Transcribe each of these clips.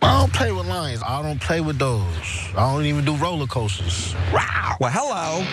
I don't play with lions. I don't play with those. I don't even do roller coasters. Wow. Well, hello.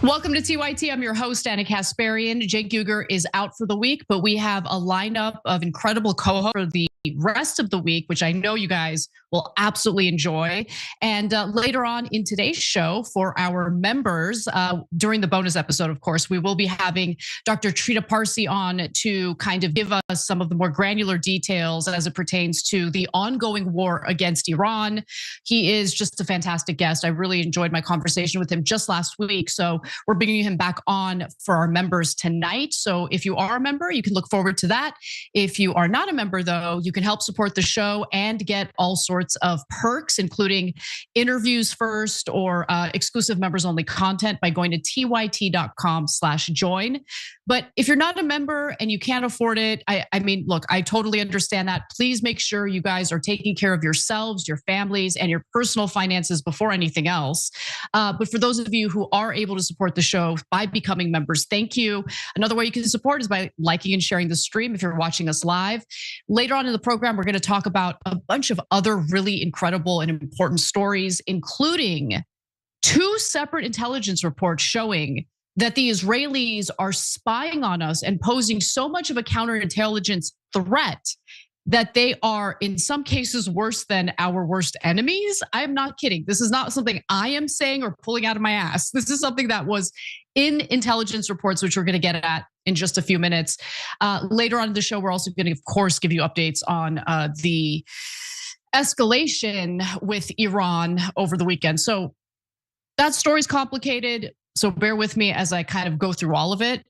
Welcome to TYT. I'm your host, Anna Kasparian. Jake Guger is out for the week, but we have a lineup of incredible co-hosts for the rest of the week, which I know you guys will absolutely enjoy. And later on in today's show, for our members, during the bonus episode, of course, we will be having Dr. Trita Parsi on to kind of give us some of the more granular details as it pertains to the ongoing war against Iran. He is just a fantastic guest. I really enjoyed my conversation with him just last week. So we're bringing him back on for our members tonight. So if you are a member, you can look forward to that. If you are not a member, though, you can help support the show and get all sorts of perks, including interviews first or exclusive members only content by going to tyt.com/join. But if you're not a member and you can't afford it, I mean, look, I totally understand that. Please make sure you guys are taking care of yourselves, your families, and your personal finances before anything else. But for those of you who are able to support the show by becoming members, thank you. Another way you can support is by liking and sharing the stream if you're watching us live. Later on in the program, we're going to talk about a bunch of other really incredible and important stories, including 2 separate intelligence reports showing that the Israelis are spying on us and posing so much of a counterintelligence threat that they are in some cases worse than our worst enemies. I am not kidding. This is not something I am saying or pulling out of my ass. This is something that was in intelligence reports, which we're going to get at in just a few minutes. Later on in the show, we're also going to, of course, give you updates on the escalation with Iran over the weekend. So that story's complicated. So bear with me as I kind of go through all of it.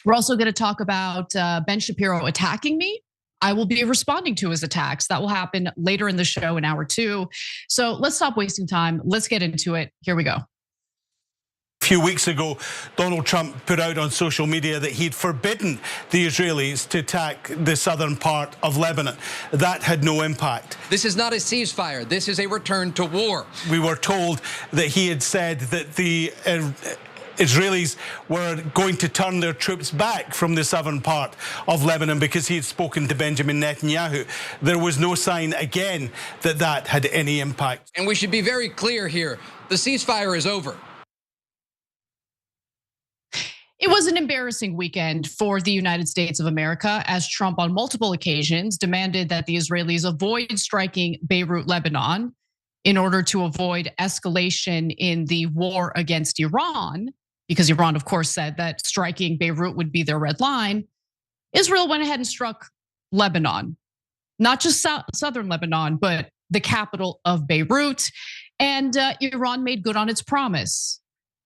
We're also going to talk about Ben Shapiro attacking me. I will be responding to his attacks. That will happen later in the show in hour 2. So let's stop wasting time. Let's get into it. Here we go. A few weeks ago, Donald Trump put out on social media that he'd forbidden the Israelis to attack the southern part of Lebanon. That had no impact. This is not a ceasefire. This is a return to war. We were told that he had said that the Israelis were going to turn their troops back from the southern part of Lebanon because he had spoken to Benjamin Netanyahu. There was no sign again that that had any impact. And we should be very clear here. The ceasefire is over. It was an embarrassing weekend for the United States of America as Trump on multiple occasions demanded that the Israelis avoid striking Beirut, Lebanon, in order to avoid escalation in the war against Iran, because Iran, of course, said that striking Beirut would be their red line. Israel went ahead and struck Lebanon, not just southern Lebanon, but the capital of Beirut, and Iran made good on its promise.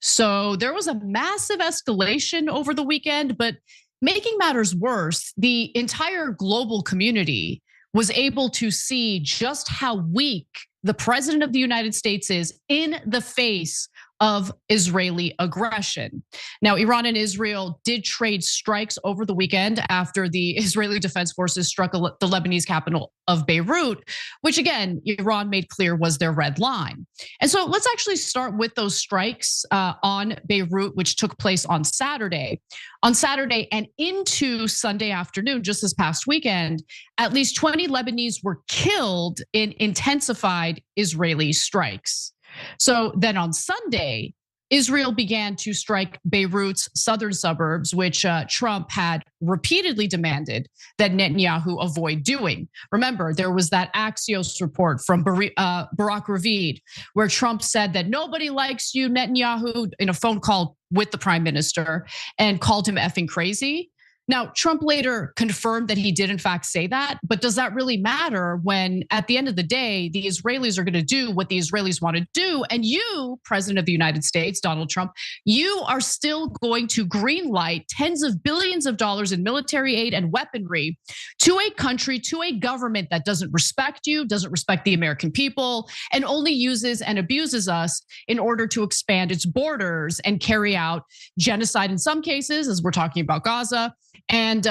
So there was a massive escalation over the weekend, but making matters worse, the entire global community was able to see just how weak the president of the United States is in the face of Israeli aggression. Now, Iran and Israel did trade strikes over the weekend after the Israeli Defense Forces struck the Lebanese capital of Beirut, which again, Iran made clear was their red line. And so let's actually start with those strikes on Beirut, which took place on Saturday. On Saturday and into Sunday afternoon, just this past weekend, at least 20 Lebanese were killed in intensified Israeli strikes. So then on Sunday, Israel began to strike Beirut's southern suburbs, which Trump had repeatedly demanded that Netanyahu avoid doing. Remember, there was that Axios report from Barak Ravid, where Trump said that nobody likes you, Netanyahu, in a phone call with the prime minister, and called him effing crazy. Now, Trump later confirmed that he did in fact say that, but does that really matter when at the end of the day, the Israelis are gonna do what the Israelis want to do? And you, President of the United States, Donald Trump, you are still going to greenlight tens of billions of dollars in military aid and weaponry to a country, to a government that doesn't respect you, doesn't respect the American people, and only uses and abuses us in order to expand its borders and carry out genocide in some cases, as we're talking about Gaza, and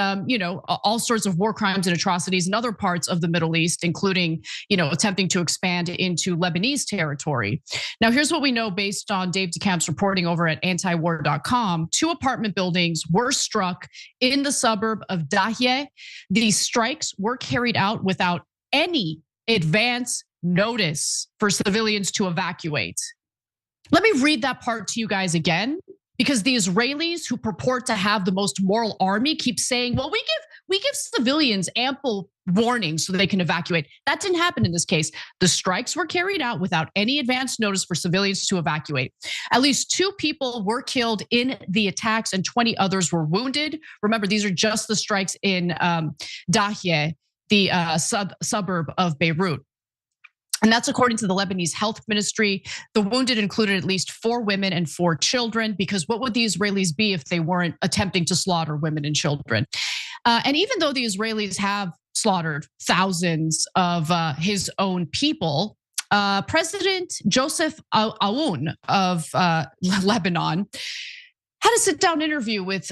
all sorts of war crimes and atrocities in other parts of the Middle East, including attempting to expand into Lebanese territory. Now, here's what we know based on Dave DeCamp's reporting over at antiwar.com. 2 apartment buildings were struck in the suburb of Dahieh. These strikes were carried out without any advance notice for civilians to evacuate. Let me read that part to you guys again, because the Israelis who purport to have the most moral army keep saying, well, we give civilians ample warning so they can evacuate. That didn't happen in this case. The strikes were carried out without any advance notice for civilians to evacuate. At least 2 people were killed in the attacks and 20 others were wounded. Remember, these are just the strikes in Dahieh, the suburb of Beirut. And that's according to the Lebanese health ministry. The wounded included at least 4 women and 4 children, because what would the Israelis be if they weren't attempting to slaughter women and children? And even though the Israelis have slaughtered thousands of his own people, President Joseph Aoun of Lebanon had a sit-down interview with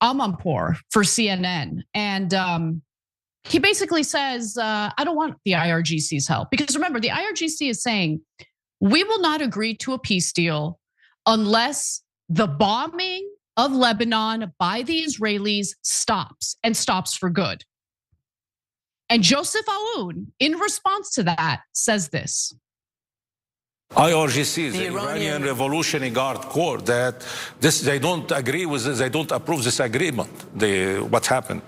Amanpour for CNN. And he basically says, I don't want the IRGC's help. Because remember, the IRGC is saying, we will not agree to a peace deal unless the bombing of Lebanon by the Israelis stops, and stops for good. And Joseph Aoun, in response to that, says this. IRGC, the Iranian Revolutionary Guard Corps, that they don't agree with this, they don't approve this agreement, what happened.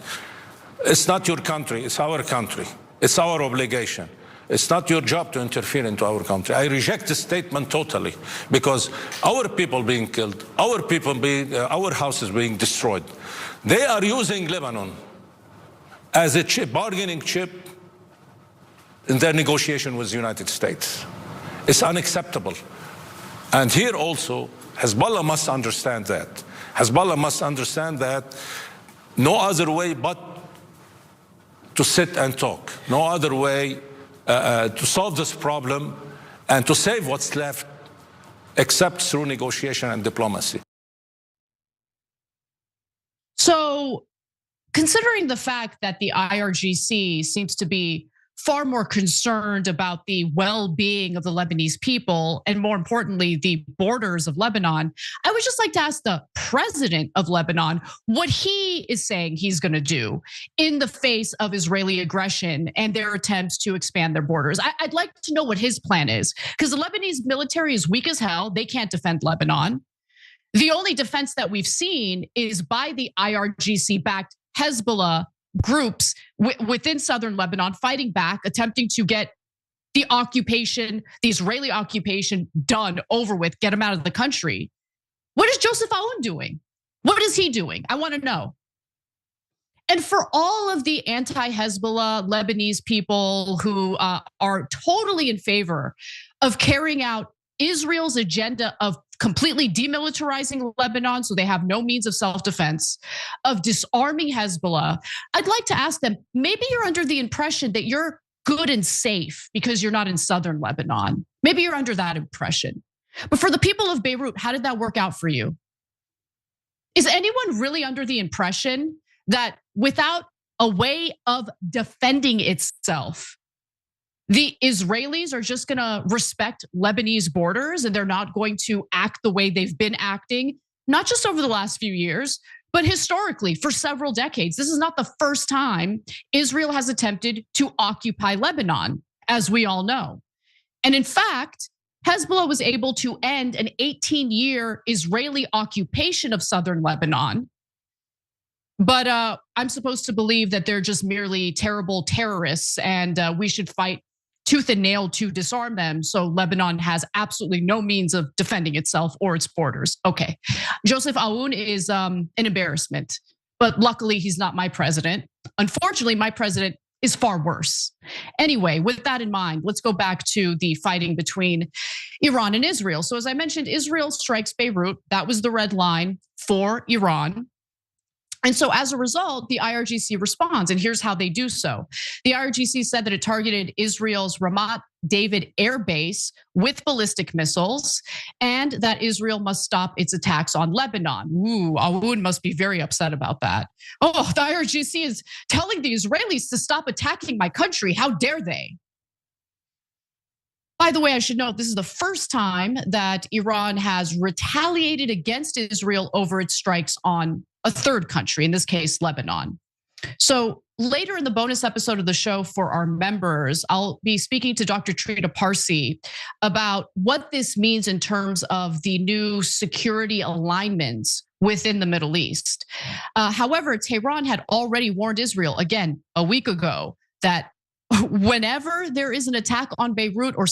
It's not your country, it's our country. It's our obligation. It's not your job to interfere into our country. I reject this statement totally, because our people being killed, our houses being destroyed. They are using Lebanon as a bargaining chip in their negotiation with the United States. It's unacceptable. And here also, Hezbollah must understand that. Hezbollah must understand that no other way but to sit and talk. No other way to solve this problem and to save what's left except through negotiation and diplomacy. So, considering the fact that the IRGC seems to be far more concerned about the well-being of the Lebanese people, and more importantly, the borders of Lebanon, I would just like to ask the president of Lebanon what he is saying he's gonna do in the face of Israeli aggression and their attempts to expand their borders. I'd like to know what his plan is, because the Lebanese military is weak as hell. They can't defend Lebanon. The only defense that we've seen is by the IRGC-backed Hezbollah groups within southern Lebanon fighting back, attempting to get the occupation, the Israeli occupation done, over with, get them out of the country. What is Joseph Aoun doing? What is he doing? I want to know. And for all of the anti-Hezbollah Lebanese people who are totally in favor of carrying out Israel's agenda of completely demilitarizing Lebanon so they have no means of self-defense, of disarming Hezbollah, I'd like to ask them, maybe you're under the impression that you're good and safe because you're not in southern Lebanon. Maybe you're under that impression. But for the people of Beirut, how did that work out for you? Is anyone really under the impression that without a way of defending itself, the Israelis are just gonna respect Lebanese borders and they're not going to act the way they've been acting, not just over the last few years, but historically for several decades? This is not the first time Israel has attempted to occupy Lebanon, as we all know. And in fact, Hezbollah was able to end an 18-year Israeli occupation of southern Lebanon. But I'm supposed to believe that they're just merely terrible terrorists and we should fight tooth and nail to disarm them. So Lebanon has absolutely no means of defending itself or its borders. Okay, Joseph Aoun is an embarrassment, but luckily he's not my president. Unfortunately, my president is far worse. Anyway, with that in mind, let's go back to the fighting between Iran and Israel. So as I mentioned, Israel strikes Beirut. That was the red line for Iran. And so as a result, the IRGC responds, and here's how they do so. The IRGC said that it targeted Israel's Ramat David air base with ballistic missiles, and that Israel must stop its attacks on Lebanon. Ooh, Aoun must be very upset about that. Oh, the IRGC is telling the Israelis to stop attacking my country. How dare they? By the way, I should note this is the first time that Iran has retaliated against Israel over its strikes on a third country, in this case, Lebanon. So later in the bonus episode of the show for our members, I'll be speaking to Dr. Trita Parsi about what this means in terms of the new security alignments within the Middle East. However, Tehran had already warned Israel, again, a week ago, that whenever there is an attack on Beirut or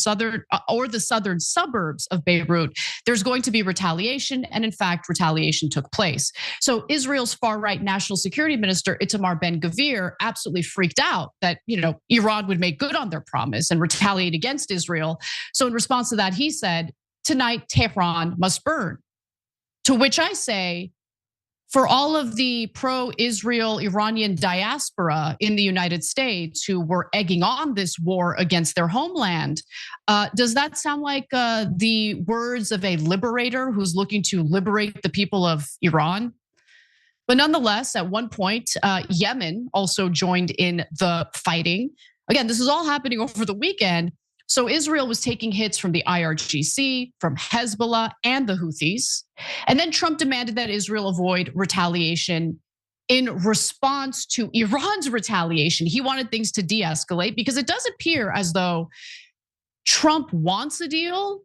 the southern suburbs of Beirut, there's going to be retaliation. And in fact, retaliation took place. So Israel's far-right national security minister, Itamar Ben-Gvir, absolutely freaked out that, Iran would make good on their promise and retaliate against Israel. So in response to that, he said, tonight, Tehran must burn. To which I say, for all of the pro-Israel Iranian diaspora in the United States who were egging on this war against their homeland, does that sound like the words of a liberator who's looking to liberate the people of Iran? But nonetheless, at one point, Yemen also joined in the fighting. Again, this is all happening over the weekend. So Israel was taking hits from the IRGC, from Hezbollah, and the Houthis. And then Trump demanded that Israel avoid retaliation in response to Iran's retaliation. He wanted things to de-escalate because it does appear as though Trump wants a deal,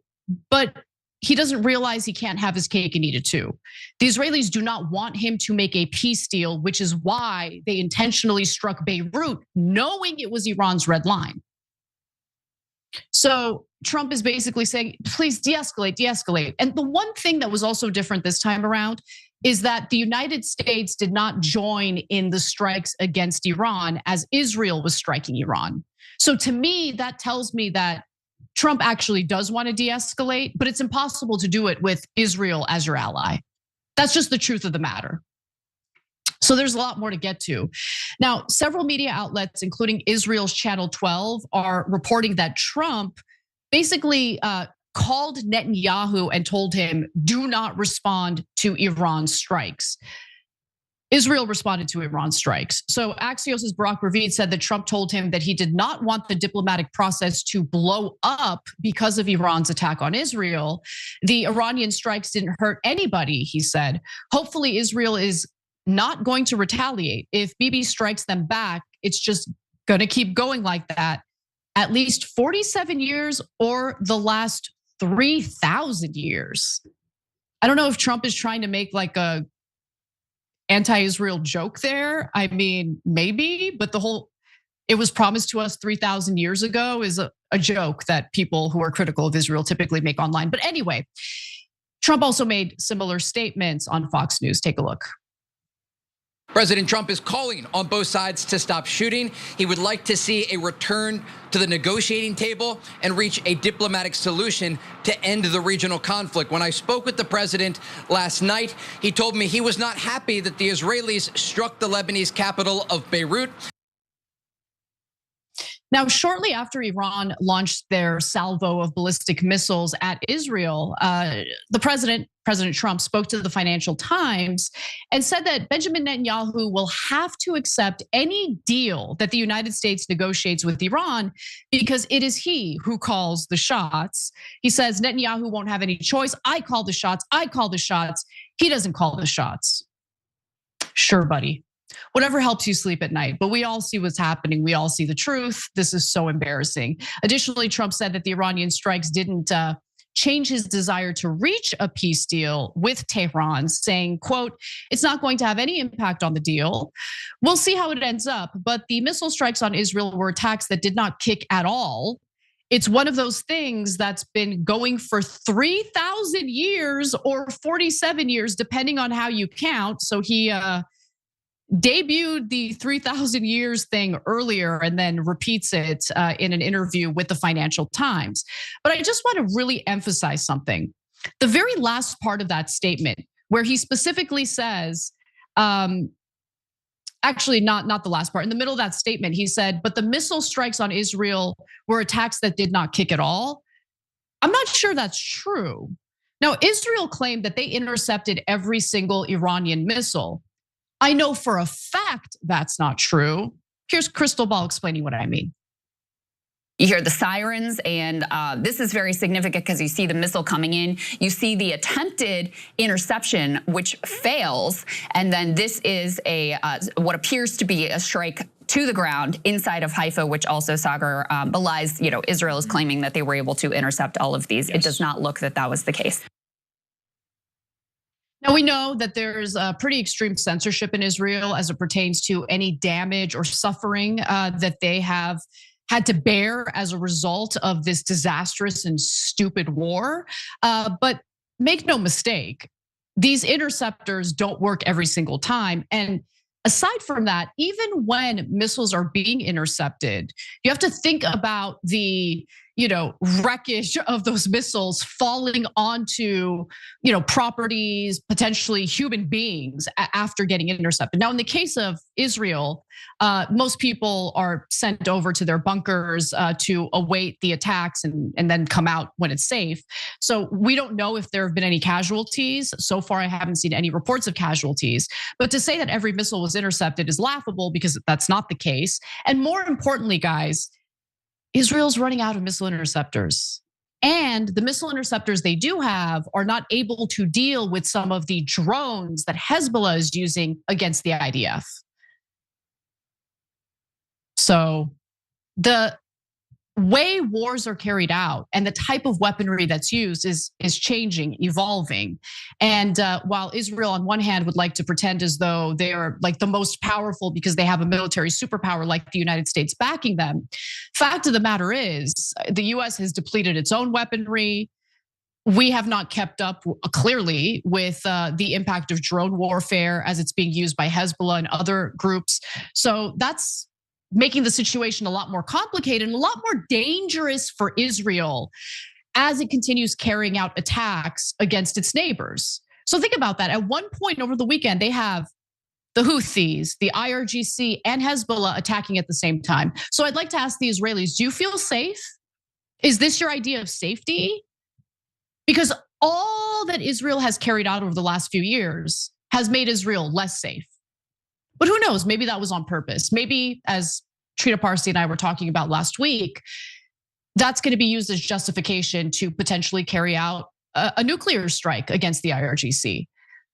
but he doesn't realize he can't have his cake and eat it too. The Israelis do not want him to make a peace deal, which is why they intentionally struck Beirut, knowing it was Iran's red line. So Trump is basically saying, please de-escalate, de-escalate. And the one thing that was also different this time around is that the United States did not join in the strikes against Iran as Israel was striking Iran. So to me, that tells me that Trump actually does want to de-escalate, but it's impossible to do it with Israel as your ally. That's just the truth of the matter. So there's a lot more to get to. Now, several media outlets, including Israel's Channel 12, are reporting that Trump basically called Netanyahu and told him, do not respond to Iran's strikes. Israel responded to Iran's strikes. So Axios' Barak Ravid said that Trump told him that he did not want the diplomatic process to blow up because of Iran's attack on Israel. The Iranian strikes didn't hurt anybody, he said. Hopefully Israel is not going to retaliate. If Bibi strikes them back, it's just gonna keep going like that. At least 47 years or the last 3,000 years. I don't know if Trump is trying to make like a anti-Israel joke there. I mean, maybe, but it was promised to us 3,000 years ago is a joke that people who are critical of Israel typically make online. But anyway, Trump also made similar statements on Fox News. Take a look. President Trump is calling on both sides to stop shooting. He would like to see a return to the negotiating table and reach a diplomatic solution to end the regional conflict. When I spoke with the president last night, he told me he was not happy that the Israelis struck the Lebanese capital of Beirut. Now, shortly after Iran launched their salvo of ballistic missiles at Israel, the President Trump spoke to the Financial Times and said that Benjamin Netanyahu will have to accept any deal that the United States negotiates with Iran because it is he who calls the shots. He says Netanyahu won't have any choice. I call the shots. I call the shots. He doesn't call the shots. Sure, buddy. Whatever helps you sleep at night, but we all see what's happening. We all see the truth. This is so embarrassing. Additionally, Trump said that the Iranian strikes didn't change his desire to reach a peace deal with Tehran, saying, quote, it's not going to have any impact on the deal. We'll see how it ends up. But the missile strikes on Israel were attacks that did not kick at all. It's one of those things that's been going for 3,000 years or 47 years, depending on how you count. So he debuted the 3,000 years thing earlier and then repeats it in an interview with the Financial Times. But I just want to really emphasize something. The very last part of that statement, where he specifically says, actually not the last part, in the middle of that statement, he said, but the missile strikes on Israel were attacks that did not kick at all. I'm not sure that's true. Now, Israel claimed that they intercepted every single Iranian missile. I know for a fact that's not true. Here's Crystal Ball explaining what I mean. You hear the sirens, and this is very significant because you see the missile coming in. You see the attempted interception, which fails, and then this is a what appears to be a strike to the ground inside of Haifa, which also Sagar belies. Israel is claiming that they were able to intercept all of these. Yes. It does not look that that was the case. Now, we know that there's a pretty extreme censorship in Israel as it pertains to any damage or suffering that they have had to bear as a result of this disastrous and stupid war. But make no mistake, these interceptors don't work every single time. And aside from that, even when missiles are being intercepted, you have to think about the wreckage of those missiles falling onto, properties, potentially human beings after getting intercepted. Now, in the case of Israel, most people are sent over to their bunkers to await the attacks and then come out when it's safe. So we don't know if there have been any casualties. So far, I haven't seen any reports of casualties. But to say that every missile was intercepted is laughable because that's not the case. And more importantly, guys, Israel's running out of missile interceptors. And the missile interceptors they do have are not able to deal with some of the drones that Hezbollah is using against the IDF. So the way wars are carried out and the type of weaponry that's used is changing, evolving. And while Israel on one hand would like to pretend as though they are like the most powerful because they have a military superpower like the United States backing them, fact of the matter is the US has depleted its own weaponry. We have not kept up clearly with the impact of drone warfare as it's being used by Hezbollah and other groups. So that's making the situation a lot more complicated and a lot more dangerous for Israel as it continues carrying out attacks against its neighbors. So think about that. At one point over the weekend, they have the Houthis, the IRGC, and Hezbollah attacking at the same time. So I'd like to ask the Israelis, do you feel safe? Is this your idea of safety? Because all that Israel has carried out over the last few years has made Israel less safe. But who knows, maybe that was on purpose. Maybe, as Trina Parsi and I were talking about last week, that's going to be used as justification to potentially carry out a nuclear strike against the IRGC.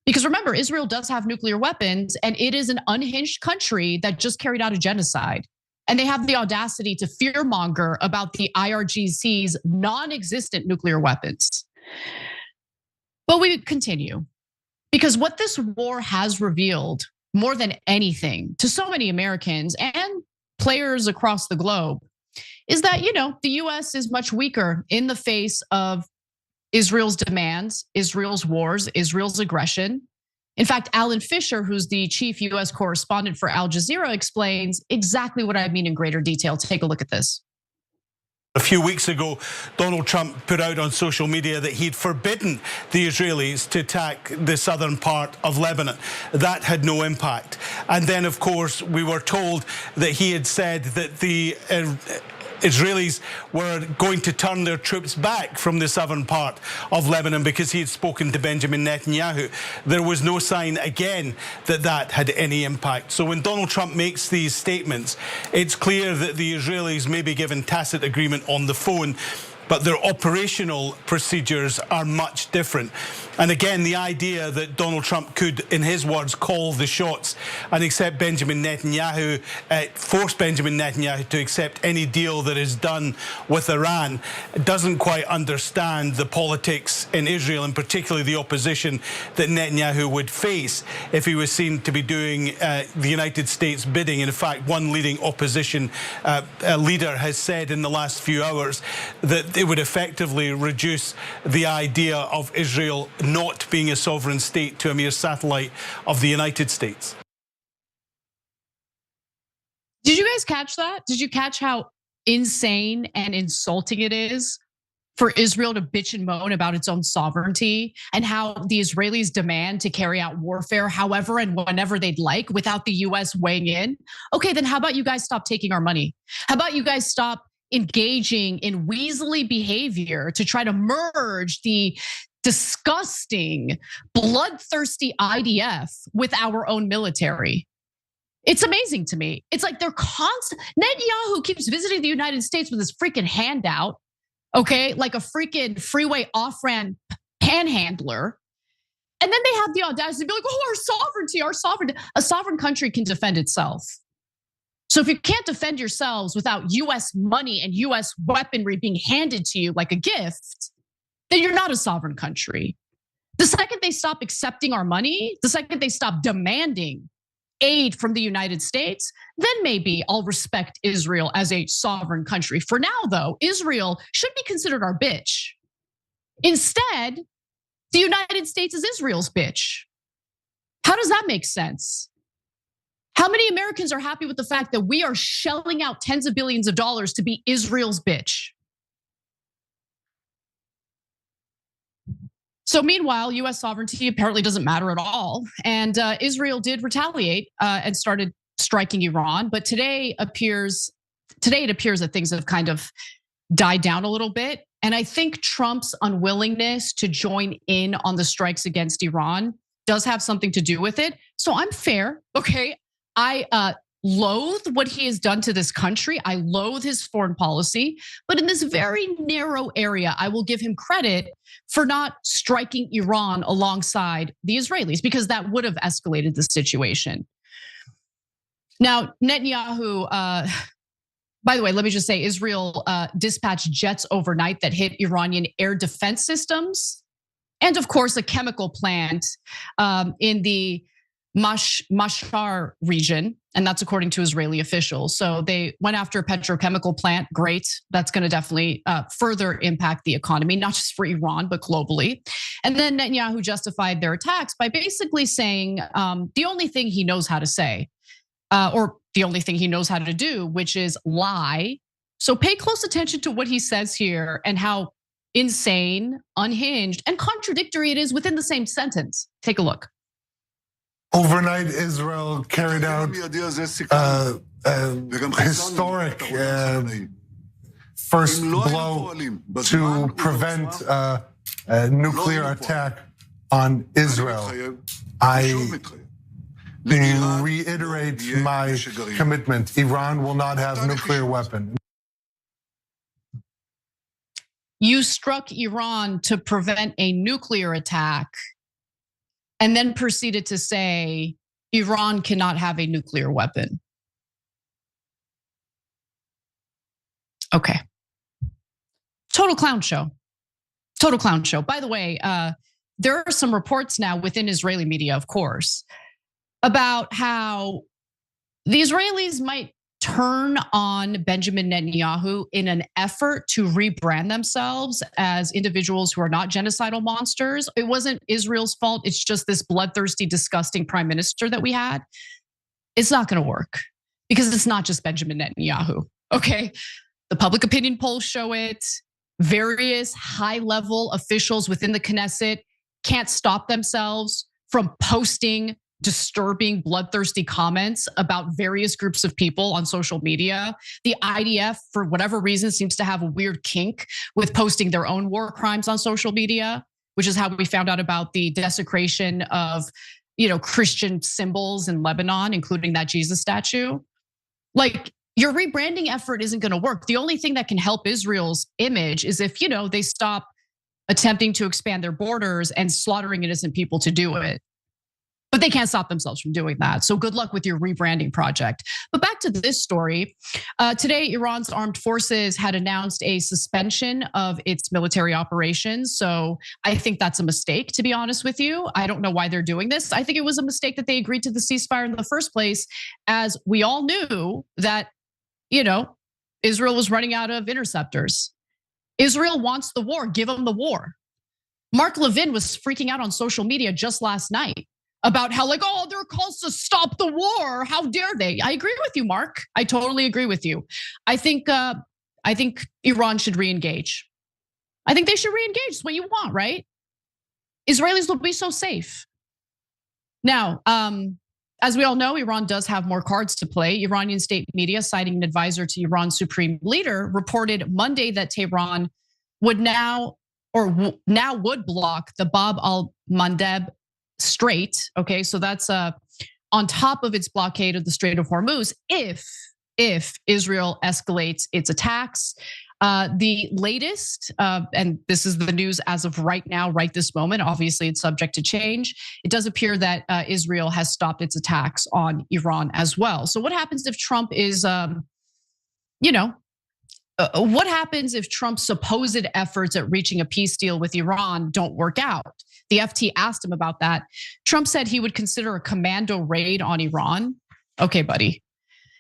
Because remember, Israel does have nuclear weapons and it is an unhinged country that just carried out a genocide. And they have the audacity to fearmonger about the IRGC's non-existent nuclear weapons. But we continue. Because what this war has revealed more than anything to so many Americans and players across the globe is that, the US is much weaker in the face of Israel's demands, Israel's wars, Israel's aggression. In fact, Alan Fisher, who's the chief US correspondent for Al Jazeera, explains exactly what I mean in greater detail. Take a look at this. A few weeks ago, Donald Trump put out on social media that he'd forbidden the Israelis to attack the southern part of Lebanon. That had no impact. And then, of course, we were told that he had said that the Israelis were going to turn their troops back from the southern part of Lebanon because he had spoken to Benjamin Netanyahu. There was no sign again that that had any impact. So when Donald Trump makes these statements, it's clear that the Israelis may be given tacit agreement on the phone but their operational procedures are much different. And again, the idea that Donald Trump could, in his words, call the shots and accept Benjamin Netanyahu, force Benjamin Netanyahu to accept any deal that is done with Iran, doesn't quite understand the politics in Israel, and particularly the opposition that Netanyahu would face if he was seen to be doing the United States bidding. In fact, one leading opposition leader has said in the last few hours that it would effectively reduce the idea of Israel not being a sovereign state to a mere satellite of the United States. Did you guys catch that? Did you catch how insane and insulting it is for Israel to bitch and moan about its own sovereignty, and how the Israelis demand to carry out warfare however and whenever they'd like without the US weighing in? Okay, then how about you guys stop taking our money? How about you guys stop engaging in weaselly behavior to try to merge the disgusting, bloodthirsty IDF with our own military? It's amazing to me. It's like they're constant. Netanyahu keeps visiting the United States with his freaking handout, okay, like a freaking freeway off-ramp panhandler. And then they have the audacity to be like, oh, our sovereignty. A sovereign country can defend itself. So if you can't defend yourselves without US money and US weaponry being handed to you like a gift, then you're not a sovereign country. The second they stop accepting our money, the second they stop demanding aid from the United States, then maybe I'll respect Israel as a sovereign country. For now, though, Israel should be considered our bitch. Instead, the United States is Israel's bitch. How does that make sense? How many Americans are happy with the fact that we are shelling out tens of billions of dollars to be Israel's bitch? So meanwhile, US sovereignty apparently doesn't matter at all. And Israel did retaliate and started striking Iran. But today it appears that things have kind of died down a little bit. And I think Trump's unwillingness to join in on the strikes against Iran does have something to do with it. So I'm fair, okay? I loathe what he has done to this country. I loathe his foreign policy. But in this very narrow area, I will give him credit for not striking Iran alongside the Israelis, because that would have escalated the situation. Now, Netanyahu, by the way, let me just say, Israel dispatched jets overnight that hit Iranian air defense systems, and of course, a chemical plant in the Mashhar region, and that's according to Israeli officials. So they went after a petrochemical plant. Great, that's going to definitely further impact the economy, not just for Iran, but globally. And then Netanyahu justified their attacks by basically saying the only thing he knows how to say, or the only thing he knows how to do, which is lie. So pay close attention to what he says here and how insane, unhinged, and contradictory it is within the same sentence. Take a look. Overnight, Israel carried out historic first blow to prevent a nuclear attack on Israel. I reiterate my commitment. Iran will not have nuclear weapon. You struck Iran to prevent a nuclear attack, and then proceeded to say Iran cannot have a nuclear weapon. Okay. Total clown show. Total clown show. By the way, there are some reports now within Israeli media, of course, about how the Israelis might turn on Benjamin Netanyahu in an effort to rebrand themselves as individuals who are not genocidal monsters. It wasn't Israel's fault. It's just this bloodthirsty, disgusting prime minister that we had. It's not going to work because it's not just Benjamin Netanyahu, okay? The public opinion polls show it. Various high-level officials within the Knesset can't stop themselves from posting disturbing, bloodthirsty comments about various groups of people on social media. The IDF, for whatever reason, seems to have a weird kink with posting their own war crimes on social media, which is how we found out about the desecration of, Christian symbols in Lebanon, including that Jesus statue. Like, your rebranding effort isn't going to work. The only thing that can help Israel's image is if, they stop attempting to expand their borders and slaughtering innocent people to do it. But they can't stop themselves from doing that. So good luck with your rebranding project. But back to this story. Today, Iran's armed forces had announced a suspension of its military operations. So I think that's a mistake, to be honest with you. I don't know why they're doing this. I think it was a mistake that they agreed to the ceasefire in the first place, as we all knew that, Israel was running out of interceptors. Israel wants the war, give them the war. Mark Levin was freaking out on social media just last night about how there are calls to stop the war. How dare they? I agree with you, Mark. I totally agree with you. I think Iran should re-engage. I think they should re-engage. It's what you want, right? Israelis will be so safe. Now, as we all know, Iran does have more cards to play. Iranian state media, citing an advisor to Iran's supreme leader, reported Monday that Tehran would would block the Bab al-Mandeb Strait. Okay, so that's on top of its blockade of the Strait of Hormuz if Israel escalates its attacks. The latest, and this is the news as of right now, right this moment, obviously it's subject to change. It does appear that Israel has stopped its attacks on Iran as well. So what happens if Trump is, what happens if Trump's supposed efforts at reaching a peace deal with Iran don't work out? The FT asked him about that. Trump said he would consider a commando raid on Iran. Okay, buddy.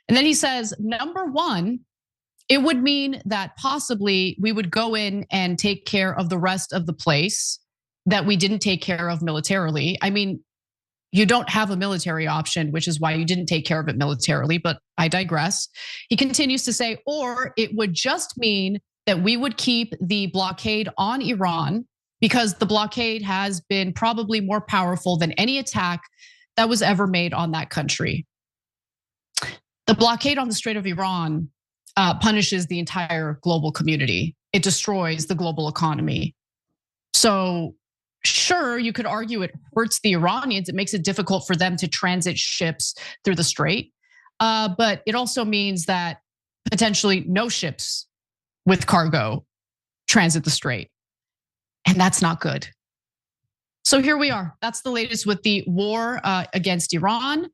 And then he says, number one, it would mean that possibly we would go in and take care of the rest of the place that we didn't take care of militarily. I mean, you don't have a military option, which is why you didn't take care of it militarily, but I digress. He continues to say, or it would just mean that we would keep the blockade on Iran because the blockade has been probably more powerful than any attack that was ever made on that country. The blockade on the Strait of Iran punishes the entire global community. It destroys the global economy. So sure, you could argue it hurts the Iranians. It makes it difficult for them to transit ships through the strait. But it also means that potentially no ships with cargo transit the strait. And that's not good. So here we are. That's the latest with the war against Iran.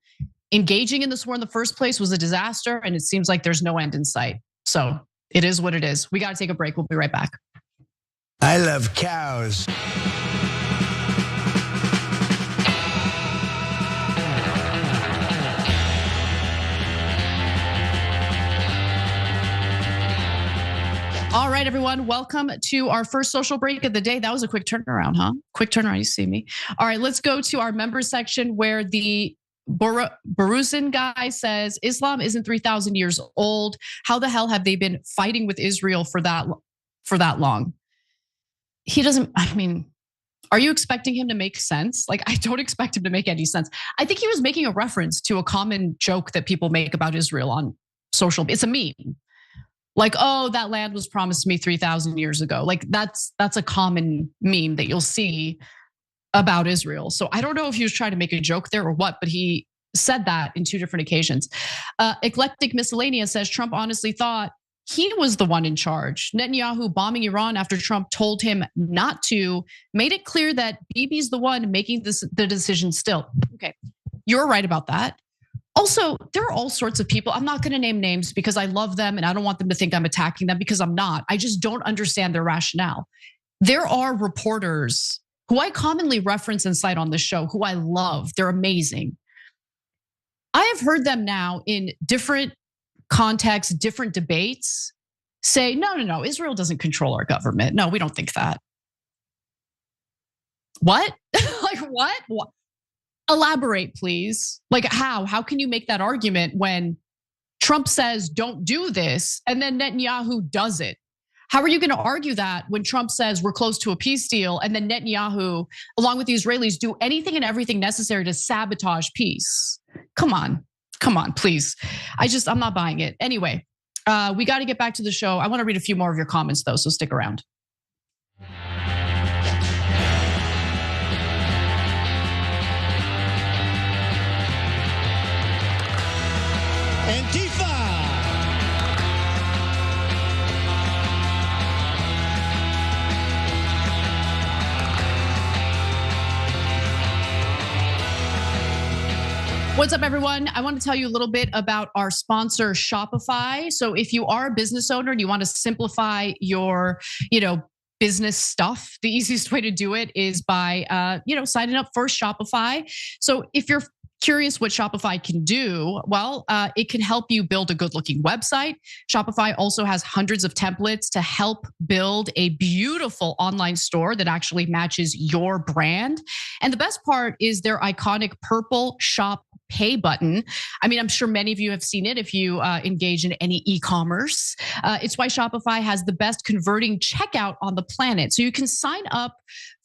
Engaging in this war in the first place was a disaster, and it seems like there's no end in sight. So it is what it is. We got to take a break. We'll be right back. I love cows. All right, everyone, welcome to our first social break of the day. That was a quick turnaround, huh? Quick turnaround, you see me. All right, let's go to our members section where the Baruzin guy says, Islam isn't 3,000 years old. How the hell have they been fighting with Israel for that long? He doesn't, are you expecting him to make sense? I don't expect him to make any sense. I think he was making a reference to a common joke that people make about Israel on social media. It's a meme. Oh, that land was promised to me 3,000 years ago. That's a common meme that you'll see about Israel. So I don't know if he was trying to make a joke there or what, but he said that in two different occasions. Eclectic Miscellanea says Trump honestly thought he was the one in charge. Netanyahu bombing Iran after Trump told him not to made it clear that Bibi's the one making the decision still. Okay, you're right about that. Also, there are all sorts of people. I'm not going to name names because I love them and I don't want them to think I'm attacking them because I'm not. I just don't understand their rationale. There are reporters who I commonly reference and cite on the show who I love. They're amazing. I have heard them now in different contexts, different debates say, no, Israel doesn't control our government. No, we don't think that. What? What? Elaborate, please. How can you make that argument when Trump says don't do this and then Netanyahu does it? How are you going to argue that when Trump says we're close to a peace deal and then Netanyahu, along with the Israelis, do anything and everything necessary to sabotage peace? Come on, please. I'm not buying it. Anyway, we got to get back to the show. I want to read a few more of your comments though, so stick around. Antifa! What's up, everyone? I want to tell you a little bit about our sponsor, Shopify. So if you are a business owner and you want to simplify your, business stuff, the easiest way to do it is by, signing up for Shopify. So if you're curious what Shopify can do, well, it can help you build a good-looking website. Shopify also has hundreds of templates to help build a beautiful online store that actually matches your brand. And the best part is their iconic purple Shop Pay button. I mean, I'm sure many of you have seen it if you engage in any e-commerce. It's why Shopify has the best converting checkout on the planet. So you can sign up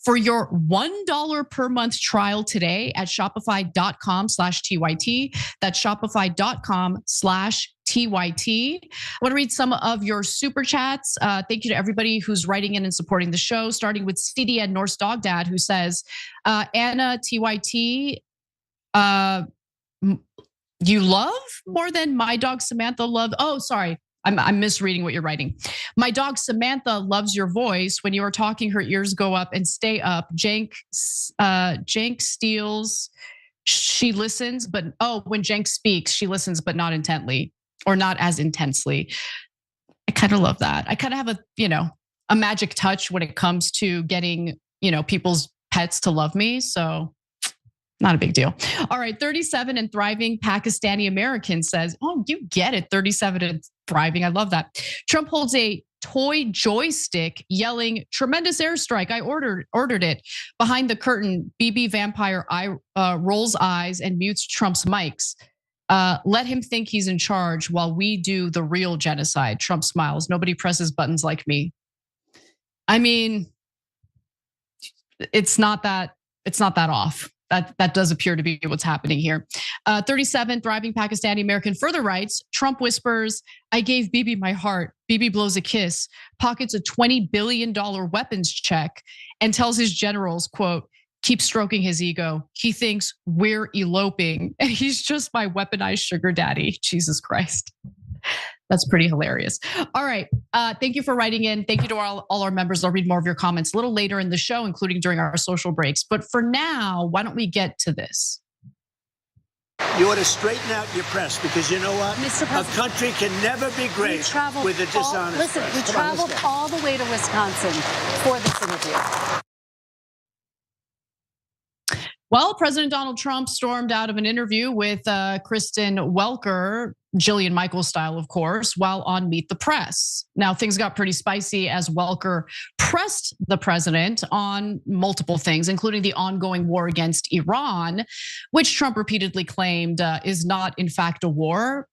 for your $1 per month trial today at shopify.com/TYT. That's shopify.com/TYT. I want to read some of your super chats. Thank you to everybody who's writing in and supporting the show, starting with CDN Norse Dog Dad, who says, Anna TYT, you love more than my dog Samantha loved. Oh, sorry. I'm misreading what you're writing. My dog Samantha loves your voice. When you are talking, her ears go up and stay up. Jank steals. She listens, but when Jank speaks, she listens, but not intently or not as intensely. I kind of love that. I kind of have a magic touch when it comes to getting, people's pets to love me. So not a big deal. All right, 37 and thriving Pakistani American says, oh, you get it, 37 and thriving. I love that. Trump holds a toy joystick yelling, tremendous airstrike. I ordered it. Behind the curtain, BB Vampire rolls eyes and mutes Trump's mics. Let him think he's in charge while we do the real genocide. Trump smiles. Nobody presses buttons like me. I mean, it's not that off. That does appear to be what's happening here. 37, thriving Pakistani American further writes, Trump whispers, I gave Bibi my heart. Bibi blows a kiss, pockets a $20 billion weapons check, and tells his generals, quote, keep stroking his ego. He thinks we're eloping, and he's just my weaponized sugar daddy. Jesus Christ. That's pretty hilarious. All right, thank you for writing in. Thank you to all our members. I'll read more of your comments a little later in the show, including during our social breaks. But for now, why don't we get to this? You ought to straighten out your press because you know what? Mr. President, a country can never be great with a dishonest Listen, press. we traveled all the way to Wisconsin for this interview. Well, President Donald Trump stormed out of an interview with Kristen Welker, Jillian Michaels style, of course, while on Meet the Press. Now, things got pretty spicy as Welker pressed the president on multiple things, including the ongoing war against Iran, which Trump repeatedly claimed is not, in fact, a war.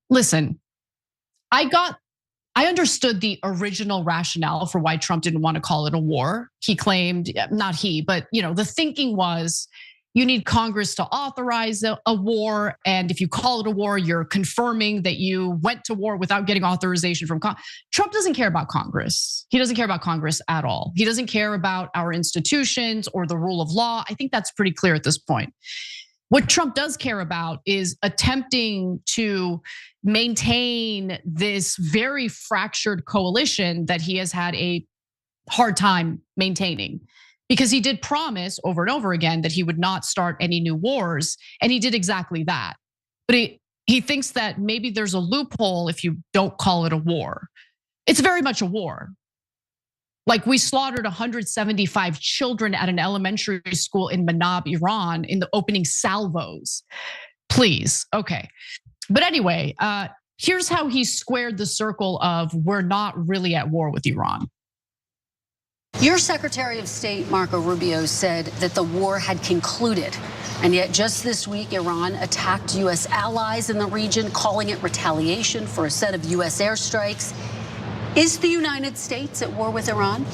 Listen, I understood the original rationale for why Trump didn't want to call it a war. He claimed, not he, but the thinking was you need Congress to authorize a war. And if you call it a war, you're confirming that you went to war without getting authorization from Congress. Trump doesn't care about Congress. He doesn't care about Congress at all. He doesn't care about our institutions or the rule of law. I think that's pretty clear at this point. What Trump does care about is attempting to maintain this very fractured coalition that he has had a hard time maintaining. Because he did promise over and over again that he would not start any new wars, and he did exactly that. But he thinks that maybe there's a loophole if you don't call it a war. It's very much a war. Like we slaughtered 175 children at an elementary school in Manab, Iran in the opening salvos. Please, okay. But anyway, here's how he squared the circle of we're not really at war with Iran. Your Secretary of State, Marco Rubio, said that the war had concluded. And yet just this week, Iran attacked US allies in the region, calling it retaliation for a set of US airstrikes. Is the United States at war with Iran?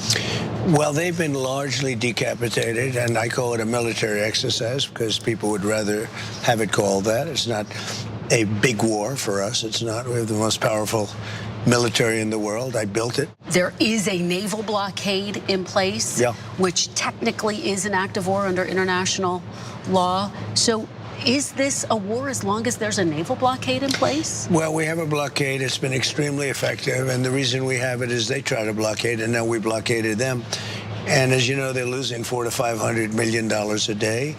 Well, they've been largely decapitated, and I call it a military exercise because people would rather have it called that. It's not a big war for us. It's not. We have the most powerful military in the world. I built it. There is a naval blockade in place, which technically is an act of war under international law. So is this a war as long as there's a naval blockade in place? Well, we have a blockade. It's been extremely effective. And the reason we have it is they try to blockade, and now we blockaded them. And as you know, they're losing $400 to $500 million a day.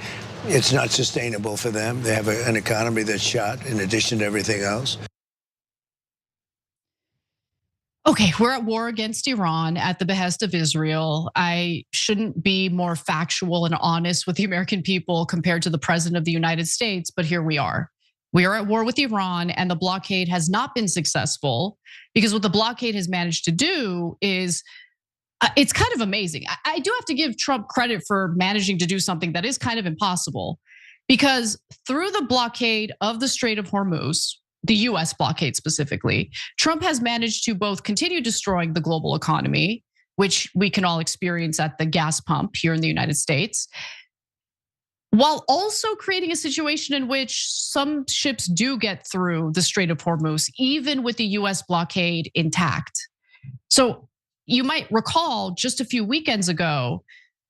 It's not sustainable for them. They have an economy that's shot in addition to everything else. Okay, we're at war against Iran at the behest of Israel. I shouldn't be more factual and honest with the American people compared to the president of the United States, but here we are. We are at war with Iran, and the blockade has not been successful because what the blockade has managed to do is it's kind of amazing. I do have to give Trump credit for managing to do something that is kind of impossible, because through the blockade of the Strait of Hormuz, the US blockade specifically, Trump has managed to both continue destroying the global economy, which we can all experience at the gas pump here in the United States, while also creating a situation in which some ships do get through the Strait of Hormuz, even with the US blockade intact. So you might recall just a few weekends ago,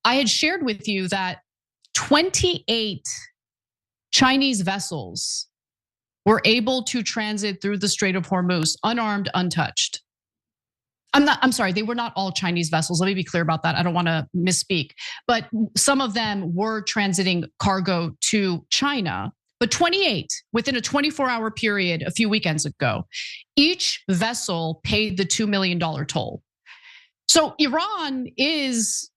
I had shared with you that 28 Chinese vessels were able to transit through the Strait of Hormuz, unarmed, untouched. I'm sorry, they were not all Chinese vessels. Let me be clear about that. I don't want to misspeak. But some of them were transiting cargo to China, but 28 within a 24-hour period a few weekends ago. Each vessel paid the $2 million toll. So Iran is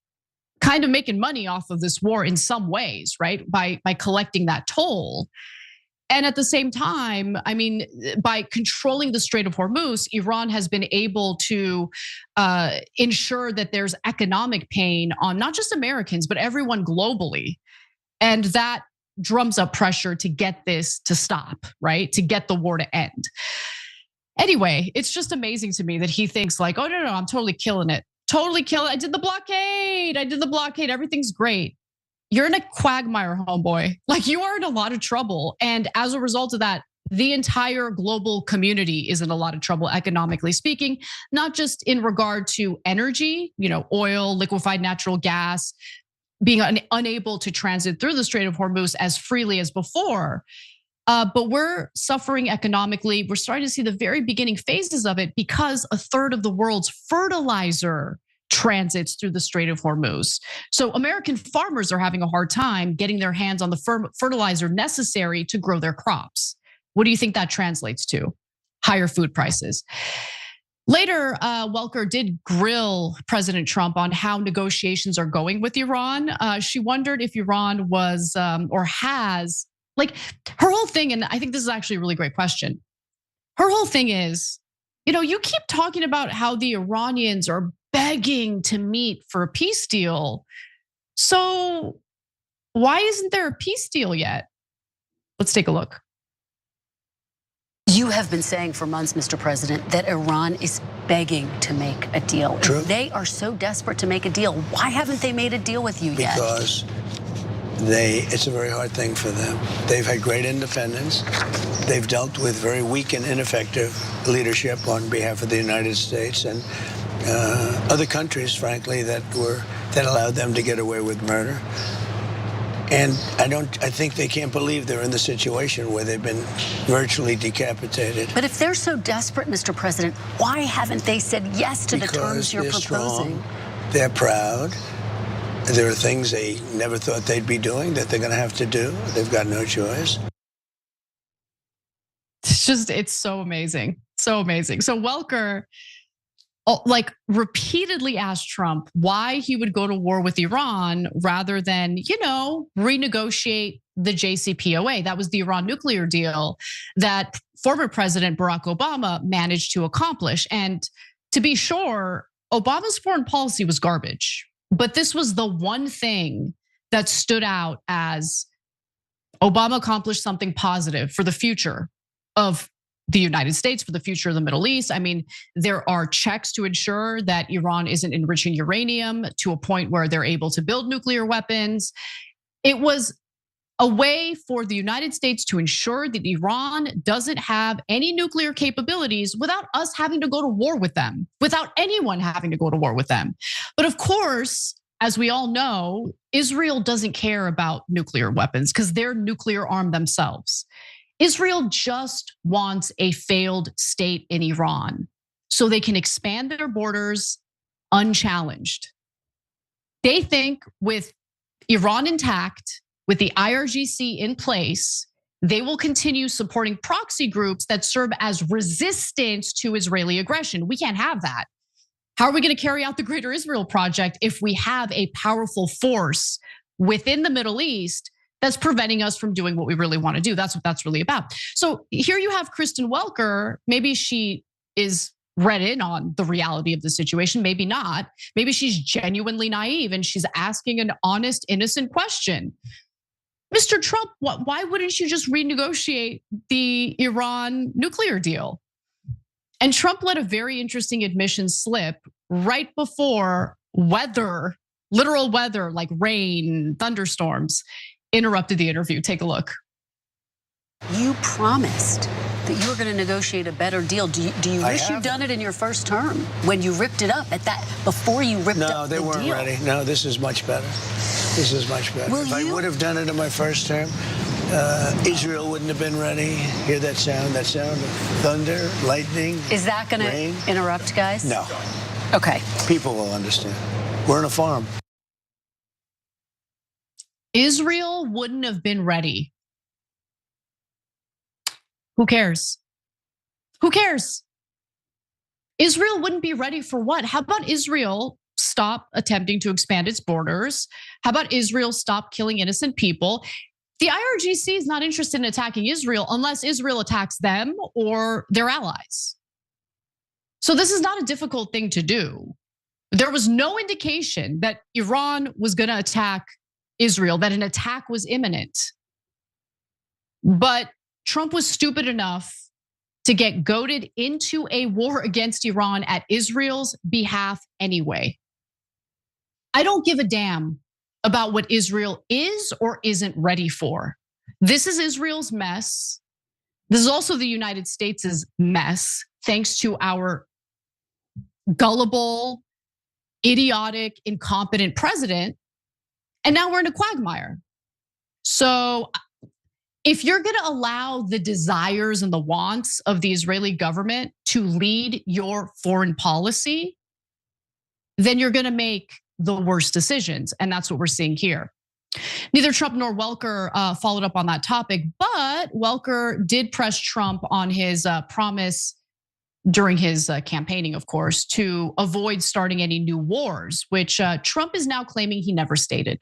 kind of making money off of this war in some ways, right? By collecting that toll. And at the same time, I mean, by controlling the Strait of Hormuz, Iran has been able to ensure that there's economic pain on not just Americans, but everyone globally. And that drums up pressure to get this to stop, right? To get the war to end. Anyway, it's just amazing to me that he thinks like, oh, no, I'm totally killing it. Totally killing it. I did the blockade. Everything's great. You're in a quagmire, homeboy. Like, you are in a lot of trouble. And as a result of that, the entire global community is in a lot of trouble, economically speaking, not just in regard to energy, oil, liquefied natural gas, being unable to transit through the Strait of Hormuz as freely as before. But we're suffering economically. We're starting to see the very beginning phases of it because a third of the world's fertilizer transits through the Strait of Hormuz. So American farmers are having a hard time getting their hands on the fertilizer necessary to grow their crops. What do you think that translates to? Higher food prices. Later, Welker did grill President Trump on how negotiations are going with Iran. She wondered if Iran was or has, like, her whole thing, and I think this is actually a really great question. Her whole thing is, you keep talking about how the Iranians are begging to meet for a peace deal. So why isn't there a peace deal yet? Let's take a look. You have been saying for months, Mr. President, that Iran is begging to make a deal. True. If they are so desperate to make a deal, why haven't they made a deal with you yet? Because it's a very hard thing for them. They've had great independence. They've dealt with very weak and ineffective leadership on behalf of the United States and other countries, frankly, that allowed them to get away with murder. And I think they can't believe they're in the situation where they've been virtually decapitated. But if they're so desperate, Mr. President, why haven't they said yes to the terms you're proposing? Strong, they're proud. There are things they never thought they'd be doing that they're going to have to do. They've got no choice. It's so amazing. So amazing. So Welker, like, repeatedly asked Trump why he would go to war with Iran rather than, renegotiate the JCPOA. That was the Iran nuclear deal that former President Barack Obama managed to accomplish. And to be sure, Obama's foreign policy was garbage. But this was the one thing that stood out as Obama accomplished something positive for the future of the United States, for the future of the Middle East. I mean, there are checks to ensure that Iran isn't enriching uranium to a point where they're able to build nuclear weapons. It was a way for the United States to ensure that Iran doesn't have any nuclear capabilities without us having to go to war with them, without anyone having to go to war with them. But of course, as we all know, Israel doesn't care about nuclear weapons because they're nuclear armed themselves. Israel just wants a failed state in Iran so they can expand their borders unchallenged. They think with Iran intact, with the IRGC in place, they will continue supporting proxy groups that serve as resistance to Israeli aggression. We can't have that. How are we going to carry out the Greater Israel Project if we have a powerful force within the Middle East that's preventing us from doing what we really want to do? That's what that's really about. So here you have Kristen Welker. Maybe she is read in on the reality of the situation, maybe not. Maybe she's genuinely naive and she's asking an honest, innocent question. Mr. Trump, why wouldn't you just renegotiate the Iran nuclear deal? And Trump let a very interesting admission slip right before weather, literal weather like rain, thunderstorms, interrupted the interview. Take a look. You promised that you were going to negotiate a better deal. Do you wish you'd done it in your first term when you ripped it up at that, before you ripped up the deal? No, they weren't ready. No, this is much better. This is much better. If I would have done it in my first term, Israel wouldn't have been ready. Hear that sound? That sound of thunder, lightning, Is that going to interrupt, guys? No. Okay. People will understand. We're on a farm. Israel wouldn't have been ready. Who cares? Who cares? Israel wouldn't be ready for what? How about Israel stop attempting to expand its borders? How about Israel stop killing innocent people? The IRGC is not interested in attacking Israel unless Israel attacks them or their allies. So this is not a difficult thing to do. There was no indication that Iran was going to attack Israel, that an attack was imminent. But Trump was stupid enough to get goaded into a war against Iran at Israel's behalf anyway. I don't give a damn about what Israel is or isn't ready for. This is Israel's mess. This is also the United States' mess, thanks to our gullible, idiotic, incompetent president. And now we're in a quagmire. So if you're going to allow the desires and the wants of the Israeli government to lead your foreign policy, then you're going to make the worst decisions. And that's what we're seeing here. Neither Trump nor Welker followed up on that topic, but Welker did press Trump on his promise during his campaigning, of course, to avoid starting any new wars, which Trump is now claiming he never stated.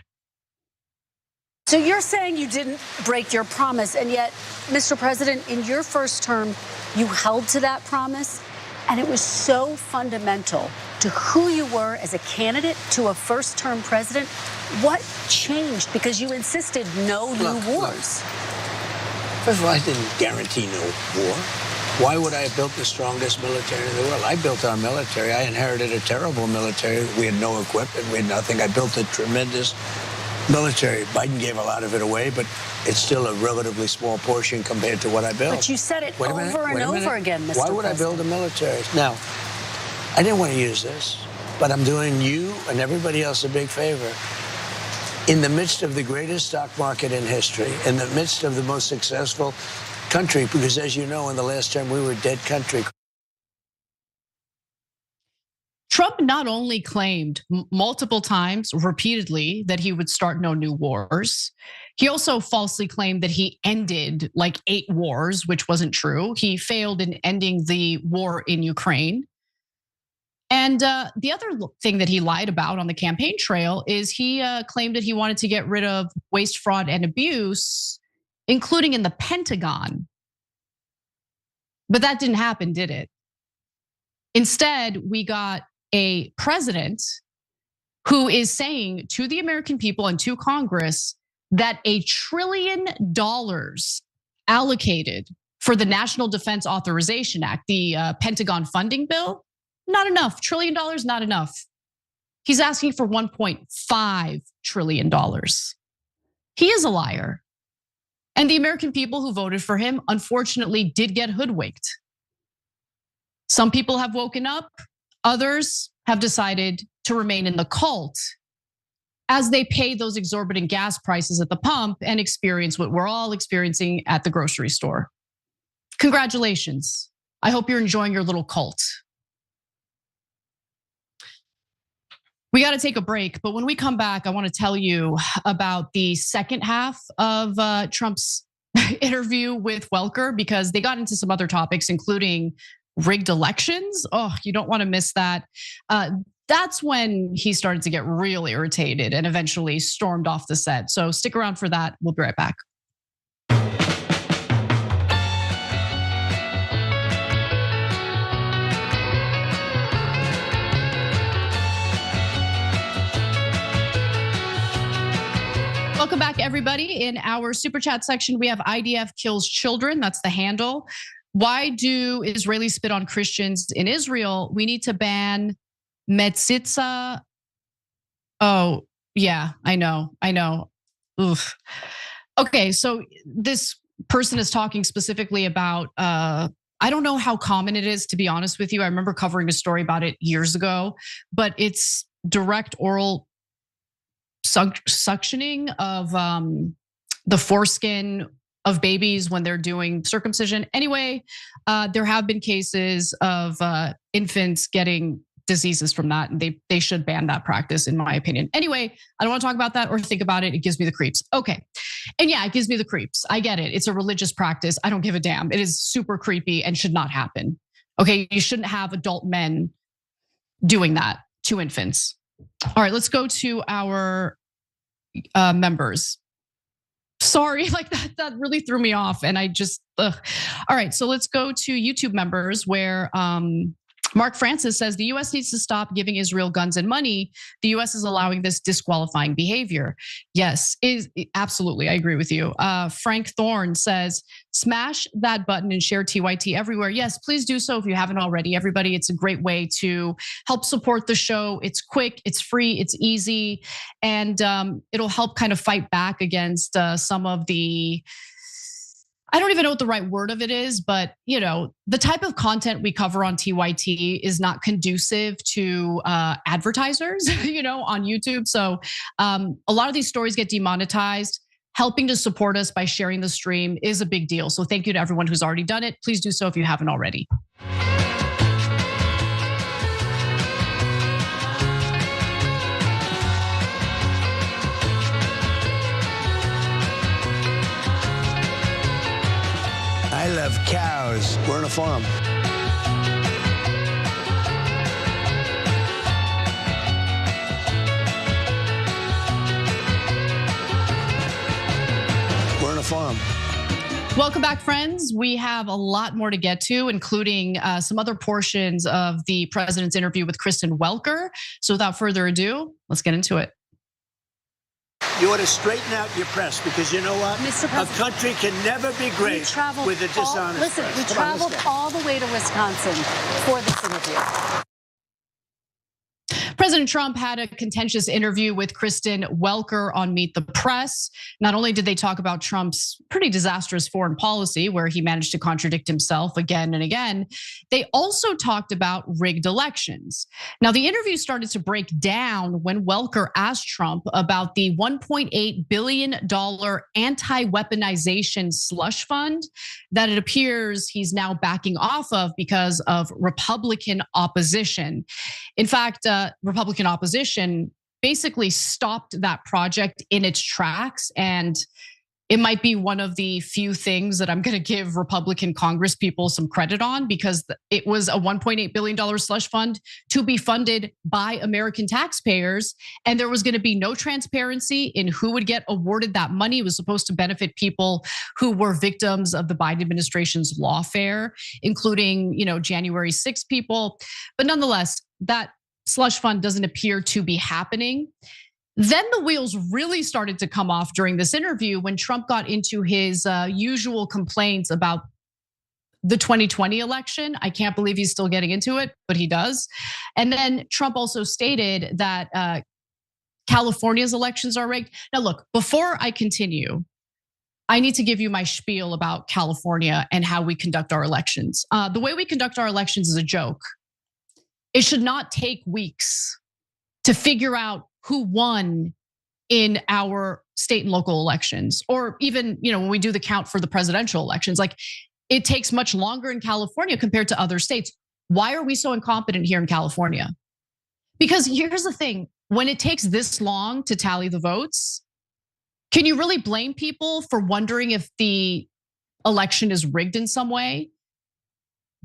So you're saying you didn't break your promise, and yet, Mr. President, in your first term, you held to that promise, and it was so fundamental to who you were as a candidate to a first-term president. What changed? Because you insisted no new wars. First of all, I didn't guarantee no war. Why would I have built the strongest military in the world? I built our military. I inherited a terrible military. We had no equipment. We had nothing. I built a tremendous military. Biden gave a lot of it away, but it's still a relatively small portion compared to what I built. But you said it over and over again, Mr. President. Why would I build a military? Now, I didn't want to use this, but I'm doing you and everybody else a big favor. In the midst of the greatest stock market in history, in the midst of the most successful country, because as you know, in the last term, we were a dead country. Trump not only claimed multiple times, repeatedly, that he would start no new wars. He also falsely claimed that he ended like 8 wars, which wasn't true. He failed in ending the war in Ukraine. And the other thing that he lied about on the campaign trail is he claimed that he wanted to get rid of waste, fraud, and abuse, including in the Pentagon. But that didn't happen, did it? Instead, we got a president who is saying to the American people and to Congress that $1 trillion allocated for the National Defense Authorization Act, the Pentagon funding bill, not enough. $1 trillion, not enough. He's asking for $1.5 trillion. He is a liar. And the American people who voted for him, unfortunately, did get hoodwinked. Some people have woken up. Others have decided to remain in the cult as they pay those exorbitant gas prices at the pump and experience what we're all experiencing at the grocery store. Congratulations. I hope you're enjoying your little cult. We got to take a break, but when we come back, I want to tell you about the second half of Trump's interview with Welker, because they got into some other topics, including rigged elections. Oh, you don't want to miss that. That's when he started to get real irritated and eventually stormed off the set. So stick around for that. We'll be right back. Welcome back, everybody. In our super chat section, we have IDF kills children. That's the handle. Why do Israelis spit on Christians in Israel? We need to ban Metzitza. Oh, yeah, I know. Oof. Okay, so this person is talking specifically about, I don't know how common it is, to be honest with you. I remember covering a story about it years ago, but it's direct oral suctioning of the foreskin of babies when they're doing circumcision. Anyway, there have been cases of infants getting diseases from that, and they should ban that practice, in my opinion. Anyway, I don't want to talk about that or think about it. It gives me the creeps. Okay, and yeah, it gives me the creeps. I get it. It's a religious practice. I don't give a damn. It is super creepy and should not happen. Okay, you shouldn't have adult men doing that to infants. All right, let's go to our members. Sorry, like that really threw me off, and I just, ugh. All right, so let's go to YouTube members, where Mark Francis says the US needs to stop giving Israel guns and money. The US is allowing this disqualifying behavior. Yes, absolutely, I agree with you. Frank Thorne says, smash that button and share TYT everywhere. Yes, please do so if you haven't already. Everybody, it's a great way to help support the show. It's quick, it's free, it's easy, and it'll help kind of fight back against some of the, I don't even know what the right word of it is, but the type of content we cover on TYT is not conducive to advertisers, on YouTube. So a lot of these stories get demonetized. Helping to support us by sharing the stream is a big deal. So thank you to everyone who's already done it. Please do so if you haven't already. I love cows. We're on a farm. We're on a farm. Welcome back, friends. We have a lot more to get to, including some other portions of the president's interview with Kristen Welker. So without further ado, let's get into it. You ought to straighten out your press, because you know what? Mr. President, a country can never be great with a dishonest Listen, press. we traveled all the way to Wisconsin for this interview. President Trump had a contentious interview with Kristen Welker on Meet the Press. Not only did they talk about Trump's pretty disastrous foreign policy, where he managed to contradict himself again and again, they also talked about rigged elections. Now, the interview started to break down when Welker asked Trump about the $1.8 billion anti-weaponization slush fund that it appears he's now backing off of because of Republican opposition. In fact, Republican opposition basically stopped that project in its tracks. And it might be one of the few things that I'm going to give Republican Congress people some credit on, because it was a $1.8 billion slush fund to be funded by American taxpayers. And there was going to be no transparency in who would get awarded that money. It was supposed to benefit people who were victims of the Biden administration's lawfare, including, January 6 people. But nonetheless, that slush fund doesn't appear to be happening. Then the wheels really started to come off during this interview when Trump got into his usual complaints about the 2020 election. I can't believe he's still getting into it, but he does. And then Trump also stated that California's elections are rigged. Now, look, before I continue, I need to give you my spiel about California and how we conduct our elections. The way we conduct our elections is a joke. It should not take weeks to figure out who won in our state and local elections, or even, when we do the count for the presidential elections. Like, it takes much longer in California compared to other states. Why are we so incompetent here in California? Because here's the thing, when it takes this long to tally the votes, can you really blame people for wondering if the election is rigged in some way?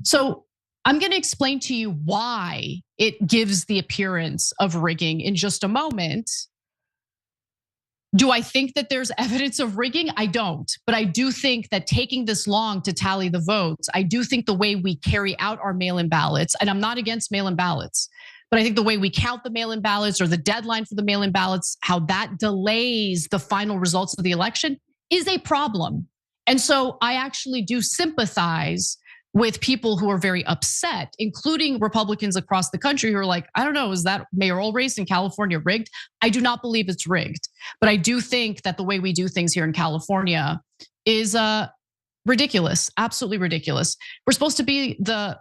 So I'm going to explain to you why it gives the appearance of rigging in just a moment. Do I think that there's evidence of rigging? I don't, but I do think that taking this long to tally the votes, I do think the way we carry out our mail-in ballots, and I'm not against mail-in ballots, but I think the way we count the mail-in ballots or the deadline for the mail-in ballots, how that delays the final results of the election is a problem. And so I actually do sympathize with people who are very upset, including Republicans across the country who are like, I don't know, is that mayoral race in California rigged? I do not believe it's rigged, but I do think that the way we do things here in California is ridiculous, absolutely ridiculous. We're supposed to be the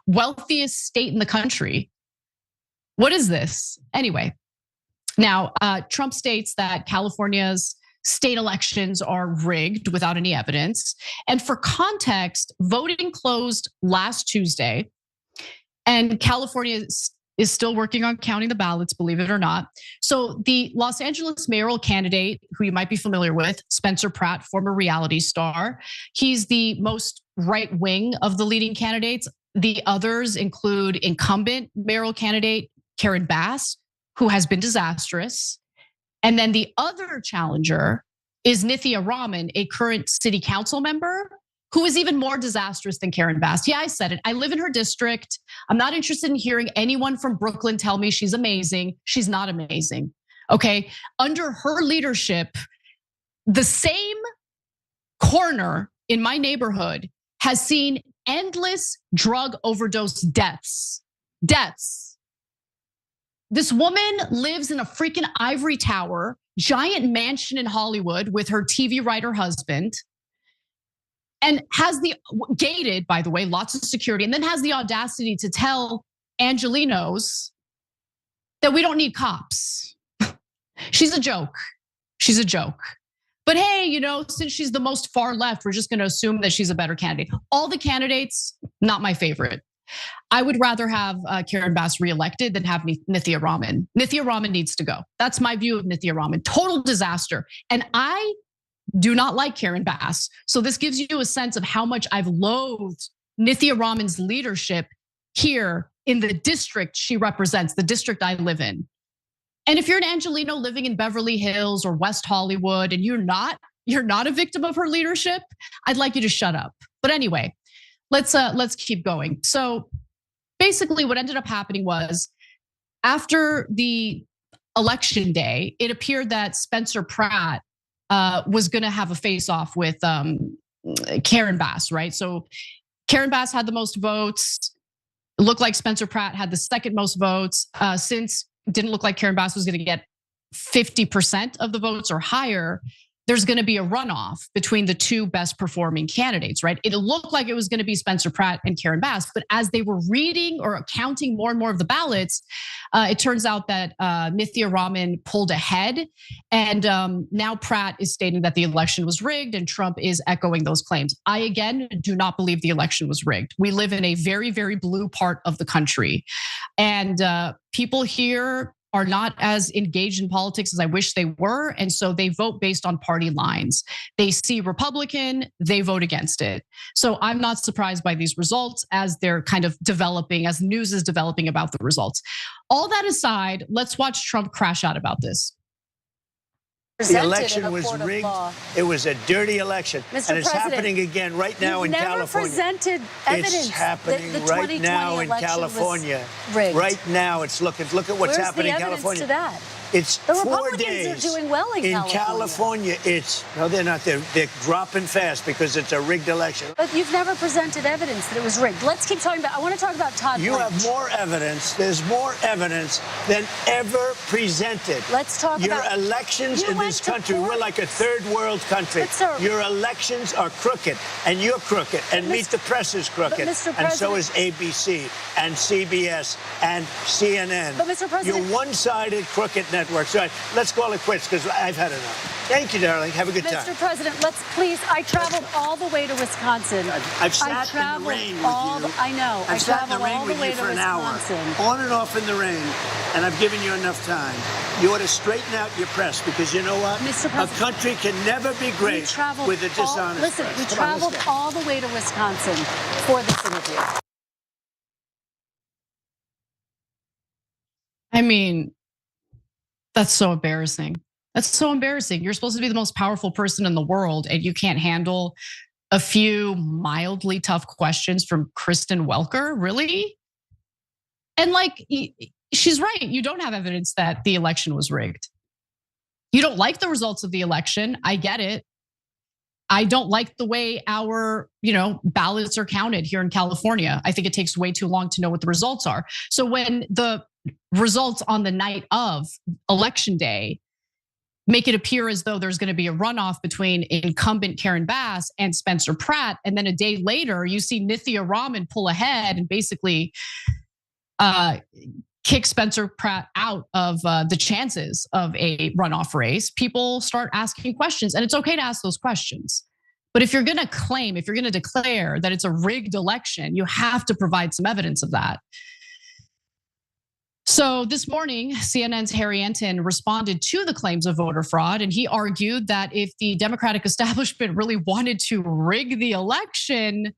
wealthiest state in the country. What is this? Anyway, now Trump states that California's state elections are rigged without any evidence. And for context, voting closed last Tuesday, and California is still working on counting the ballots, believe it or not. So the Los Angeles mayoral candidate, who you might be familiar with, Spencer Pratt, former reality star, he's the most right wing of the leading candidates. The others include incumbent mayoral candidate Karen Bass, who has been disastrous. And then the other challenger is Nithya Raman, a current city council member who is even more disastrous than Karen Bass. Yeah, I said it. I live in her district. I'm not interested in hearing anyone from Brooklyn tell me she's amazing. She's not amazing, okay? Under her leadership, the same corner in my neighborhood has seen endless drug overdose deaths. This woman lives in a freaking ivory tower, giant mansion in Hollywood with her TV writer husband, and has the gated, by the way, lots of security, and then has the audacity to tell Angelenos that we don't need cops. She's a joke. She's a joke. But hey, since she's the most far left, we're just going to assume that she's a better candidate. All the candidates, not my favorite. I would rather have Karen Bass reelected than have Nithya Raman. Nithya Raman needs to go. That's my view of Nithya Raman. Total disaster. And I do not like Karen Bass. So this gives you a sense of how much I've loathed Nithya Raman's leadership here in the district she represents, the district I live in. And if you're an Angelino living in Beverly Hills or West Hollywood and you're not a victim of her leadership, I'd like you to shut up. But anyway, let's keep going. So basically what ended up happening was after the election day, it appeared that Spencer Pratt was gonna have a face-off with Karen Bass, right? So Karen Bass had the most votes. It looked like Spencer Pratt had the second most votes. Since it didn't look like Karen Bass was gonna get 50% of the votes or higher, there's gonna be a runoff between the two best performing candidates, right? It looked like it was gonna be Spencer Pratt and Karen Bass, but as they were reading or counting more and more of the ballots, it turns out that Nithya Raman pulled ahead. And now Pratt is stating that the election was rigged and Trump is echoing those claims. I, again, do not believe the election was rigged. We live in a very, very blue part of the country. And people here are not as engaged in politics as I wish they were. And so they vote based on party lines. They see Republican, they vote against it. So I'm not surprised by these results as they're kind of developing, as news is developing about the results. All that aside, let's watch Trump crash out about this. The election was rigged. It was a dirty election. And it's happening again right now in California. Presented evidence. It's happening right now in California. Right now, look at what's happening in California. To that? It's the 4 Republicans days. are doing well in California. No, they're not. They're dropping fast because it's a rigged election. But you've never presented evidence that it was rigged. Let's keep talking about. I want to talk about Todd. You have more evidence. There's more evidence than ever presented. Let's talk about your elections in this country. We're like a third world country. Your elections are crooked, and you're crooked, and Meet the Press is crooked, and so is ABC and CBS and CNN. But Mr. President, your one-sided crookedness networks. All right, let's call it quits because I've had enough. Thank you, darling. Have a good time. Mr. President, let's please. I traveled all the way to Wisconsin. I've sat in the rain with you. I know. I've sat in the rain with you for an hour, on and off in the rain, and I've given you enough time. You ought to straighten out your press because you know what? Mr. A President, country can never be great with a dishonest Listen, press. we Come on, traveled let's go. all the way to Wisconsin for this interview. I mean, that's so embarrassing. That's so embarrassing. You're supposed to be the most powerful person in the world, and you can't handle a few mildly tough questions from Kristen Welker, really? And like, she's right. You don't have evidence that the election was rigged. You don't like the results of the election. I get it. I don't like the way our, ballots are counted here in California. I think it takes way too long to know what the results are. So when the results on the night of election day make it appear as though there's going to be a runoff between incumbent Karen Bass and Spencer Pratt, and then a day later you see Nithya Raman pull ahead and basically kick Spencer Pratt out of the chances of a runoff race, people start asking questions, and it's okay to ask those questions. But if you're going to claim, if you're going to declare that it's a rigged election, you have to provide some evidence of that. So this morning, CNN's Harry Enten responded to the claims of voter fraud, and he argued that if the Democratic establishment really wanted to rig the election,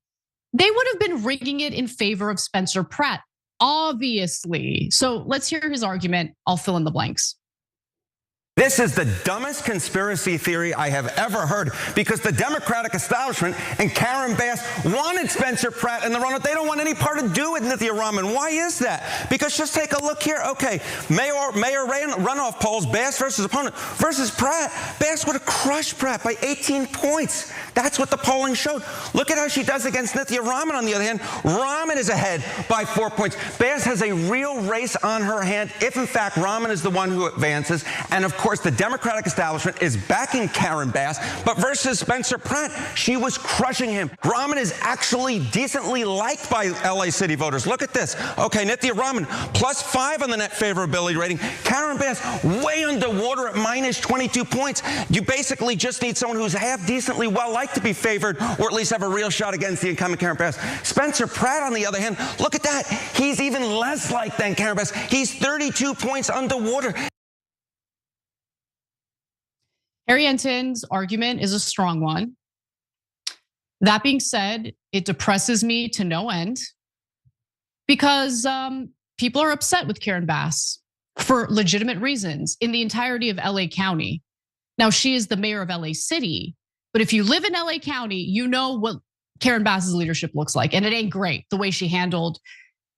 they would have been rigging it in favor of Spencer Pratt, obviously. So let's hear his argument. I'll fill in the blanks. This is the dumbest conspiracy theory I have ever heard because the Democratic establishment and Karen Bass wanted Spencer Pratt in the runoff. They don't want any part to do with Nithya Raman. Why is that? Because just take a look here. Okay, Mayor runoff polls, Bass versus opponent versus Pratt. Bass would have crushed Pratt by 18 points. That's what the polling showed. Look at how she does against Nithya Raman on the other hand. Raman is ahead by 4 points. Bass has a real race on her hand if in fact Raman is the one who advances. And of course, the Democratic establishment is backing Karen Bass, but versus Spencer Pratt, she was crushing him. Raman is actually decently liked by LA City voters. Look at this. Okay, Nithya Raman, +5 on the net favorability rating. Karen Bass, way underwater at -22 points. You basically just need someone who's half decently well-liked to be favored, or at least have a real shot against the incumbent Karen Bass. Spencer Pratt, on the other hand, look at that. He's even less liked than Karen Bass. He's 32 points underwater. Harry Enten's argument is a strong one. That being said, it depresses me to no end because people are upset with Karen Bass for legitimate reasons in the entirety of LA County. Now, she is the mayor of LA City, but if you live in LA County, you know what Karen Bass's leadership looks like, and it ain't great. The way she handled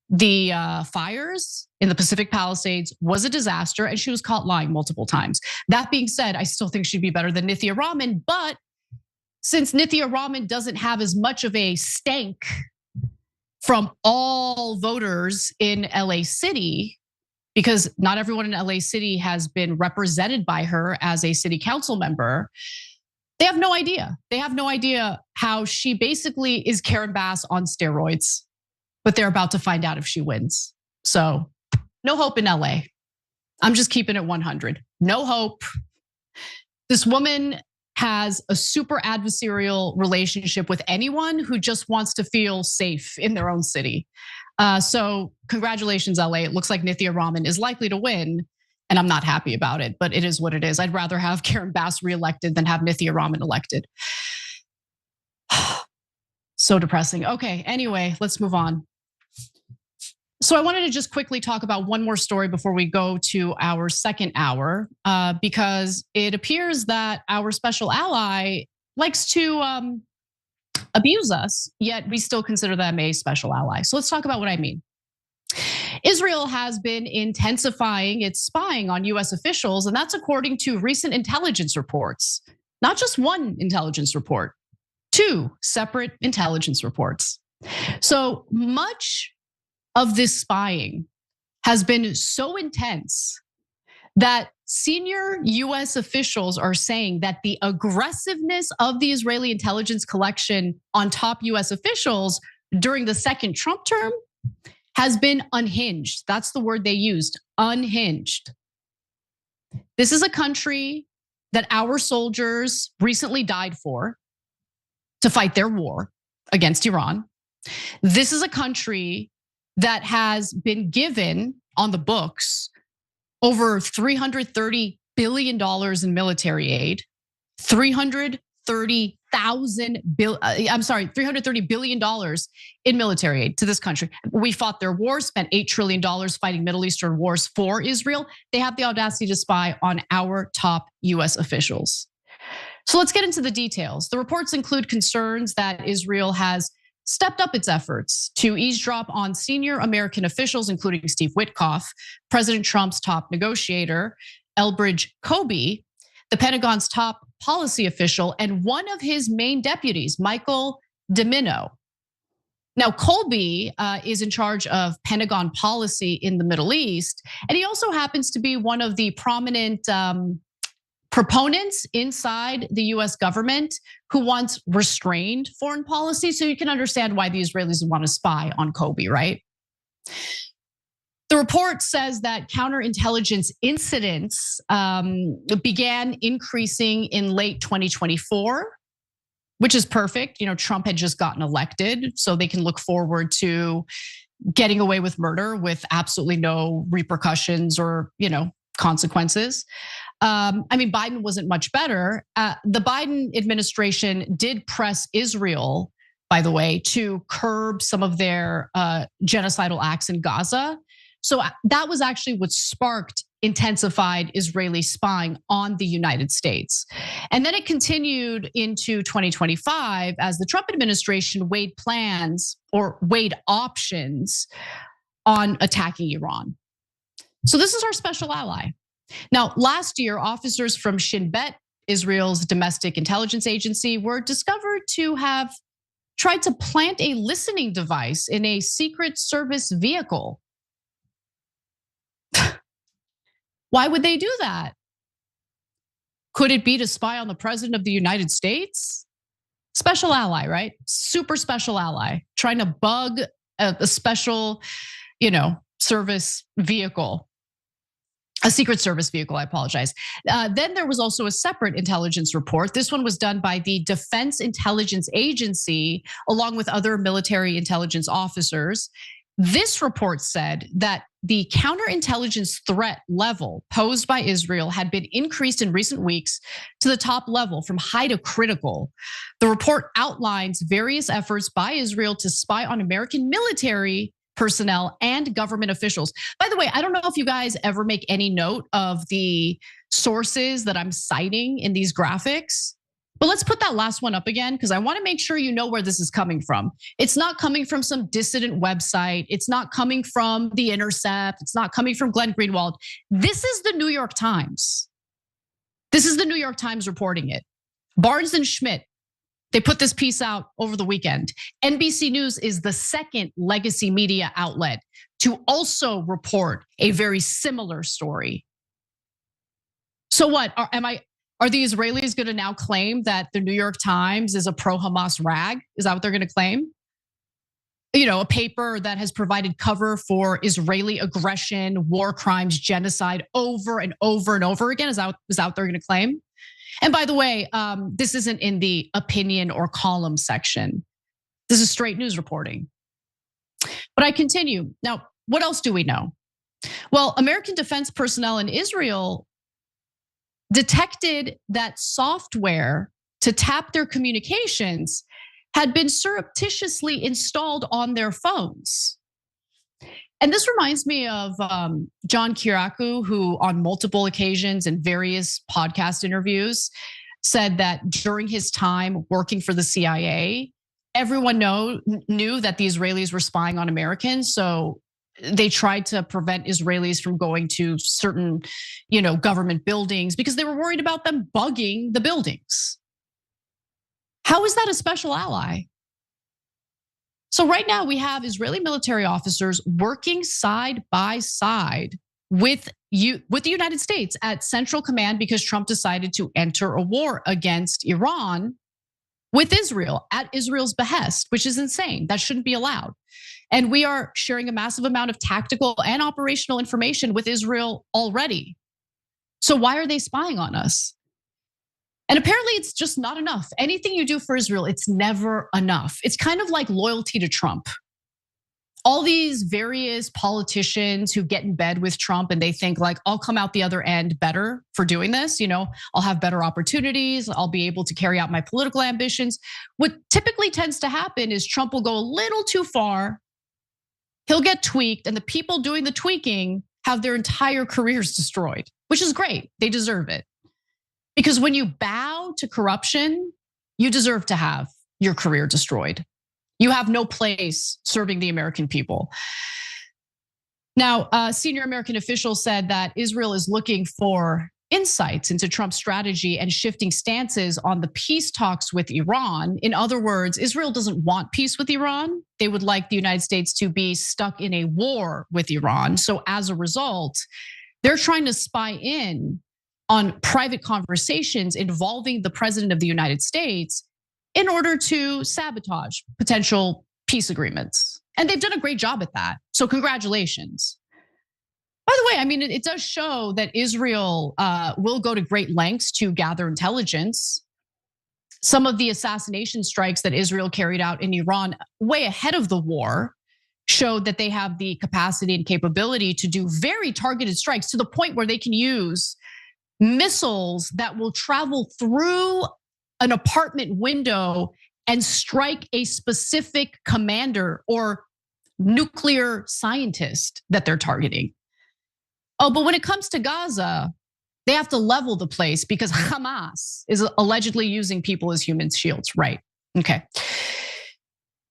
the fires in the Pacific Palisades was a disaster, and she was caught lying multiple times. That being said, I still think she'd be better than Nithya Raman, but since Nithya Raman doesn't have as much of a stank from all voters in LA City, because not everyone in LA City has been represented by her as a city council member, they have no idea. They have no idea how she basically is Karen Bass on steroids. But they're about to find out if she wins. So no hope in LA. I'm just keeping it 100. No hope. This woman has a super adversarial relationship with anyone who just wants to feel safe in their own city. So congratulations, LA. It looks like Nithya Raman is likely to win, and I'm not happy about it, but it is what it is. I'd rather have Karen Bass reelected than have Nithya Raman elected. So depressing. Okay, anyway, let's move on. So I wanted to just quickly talk about one more story before we go to our second hour, because it appears that our special ally likes to abuse us, yet we still consider them a special ally. So let's talk about what I mean. Israel has been intensifying its spying on US officials, and that's according to recent intelligence reports. Not just one intelligence report, 2 separate intelligence reports. So much of this spying has been so intense that senior US officials are saying that the aggressiveness of the Israeli intelligence collection on top US officials during the second Trump term has been unhinged. That's the word they used, unhinged. This is a country that our soldiers recently died for to fight their war against Iran. This is a country that has been given on the books over $330 billion in military aid, $330 billion in military aid to this country. We fought their war, spent $8 trillion fighting Middle Eastern wars for Israel. They have the audacity to spy on our top US officials. So let's get into the details. The reports include concerns that Israel has stepped up its efforts to eavesdrop on senior American officials, including Steve Witkoff, President Trump's top negotiator, Elbridge Colby, the Pentagon's top policy official, and one of his main deputies, Michael Domino. Now, Colby is in charge of Pentagon policy in the Middle East, and he also happens to be one of the prominent proponents inside the US government who wants restrained foreign policy. So you can understand why the Israelis want to spy on Colby, right? The report says that counterintelligence incidents began increasing in late 2024, which is perfect. Trump had just gotten elected, so they can look forward to getting away with murder with absolutely no repercussions or, consequences. Biden wasn't much better. The Biden administration did press Israel, by the way, to curb some of their genocidal acts in Gaza. So that was actually what sparked intensified Israeli spying on the United States. And then it continued into 2025 as the Trump administration weighed plans or weighed options on attacking Iran. So this is our special ally. Now, last year, officers from Shin Bet, Israel's domestic intelligence agency, were discovered to have tried to plant a listening device in a Secret Service vehicle. Why would they do that? Could it be to spy on the president of the United States? Special ally, right? Super special ally, trying to bug a special, service vehicle. A Secret Service vehicle, I apologize. Then there was also a separate intelligence report. This one was done by the Defense Intelligence Agency, along with other military intelligence officers. This report said that the counterintelligence threat level posed by Israel had been increased in recent weeks to the top level from high to critical. The report outlines various efforts by Israel to spy on American military personnel and government officials. By the way, I don't know if you guys ever make any note of the sources that I'm citing in these graphics, but let's put that last one up again because I want to make sure you know where this is coming from. It's not coming from some dissident website. It's not coming from The Intercept. It's not coming from Glenn Greenwald. This is the New York Times. This is the New York Times reporting it. Barnes and Schmidt, they put this piece out over the weekend. NBC News is the second legacy media outlet to also report a very similar story. So what, are the Israelis gonna now claim that the New York Times is a pro-Hamas rag? Is that what they're gonna claim? A paper that has provided cover for Israeli aggression, war crimes, genocide over and over and over again? Is that what they're gonna claim? And by the way, this isn't in the opinion or column section. This is straight news reporting. But I continue. Now, what else do we know? Well, American defense personnel in Israel detected that software to tap their communications had been surreptitiously installed on their phones. And this reminds me of John Kiriakou, who on multiple occasions in various podcast interviews said that during his time working for the CIA, everyone knew that the Israelis were spying on Americans. So they tried to prevent Israelis from going to certain, government buildings because they were worried about them bugging the buildings. How is that a special ally? So right now we have Israeli military officers working side by side with the United States at Central Command because Trump decided to enter a war against Iran with Israel at Israel's behest, which is insane. That shouldn't be allowed. And we are sharing a massive amount of tactical and operational information with Israel already. So why are they spying on us? And apparently it's just not enough. Anything you do for Israel, it's never enough. It's kind of like loyalty to Trump. All these various politicians who get in bed with Trump and they think like, I'll come out the other end better for doing this. I'll have better opportunities. I'll be able to carry out my political ambitions. What typically tends to happen is Trump will go a little too far. He'll get tweaked, and the people doing the tweaking have their entire careers destroyed, which is great. They deserve it. Because when you bow to corruption, you deserve to have your career destroyed. You have no place serving the American people. Now, a senior American official said that Israel is looking for insights into Trump's strategy and shifting stances on the peace talks with Iran. In other words, Israel doesn't want peace with Iran. They would like the United States to be stuck in a war with Iran. So as a result, they're trying to spy in on private conversations involving the president of the United States in order to sabotage potential peace agreements. And they've done a great job at that. So congratulations. By the way, I mean, it does show that Israel will go to great lengths to gather intelligence. Some of the assassination strikes that Israel carried out in Iran way ahead of the war showed that they have the capacity and capability to do very targeted strikes to the point where they can use missiles that will travel through an apartment window and strike a specific commander or nuclear scientist that they're targeting. Oh, but when it comes to Gaza, they have to level the place because Hamas is allegedly using people as human shields, right? Okay.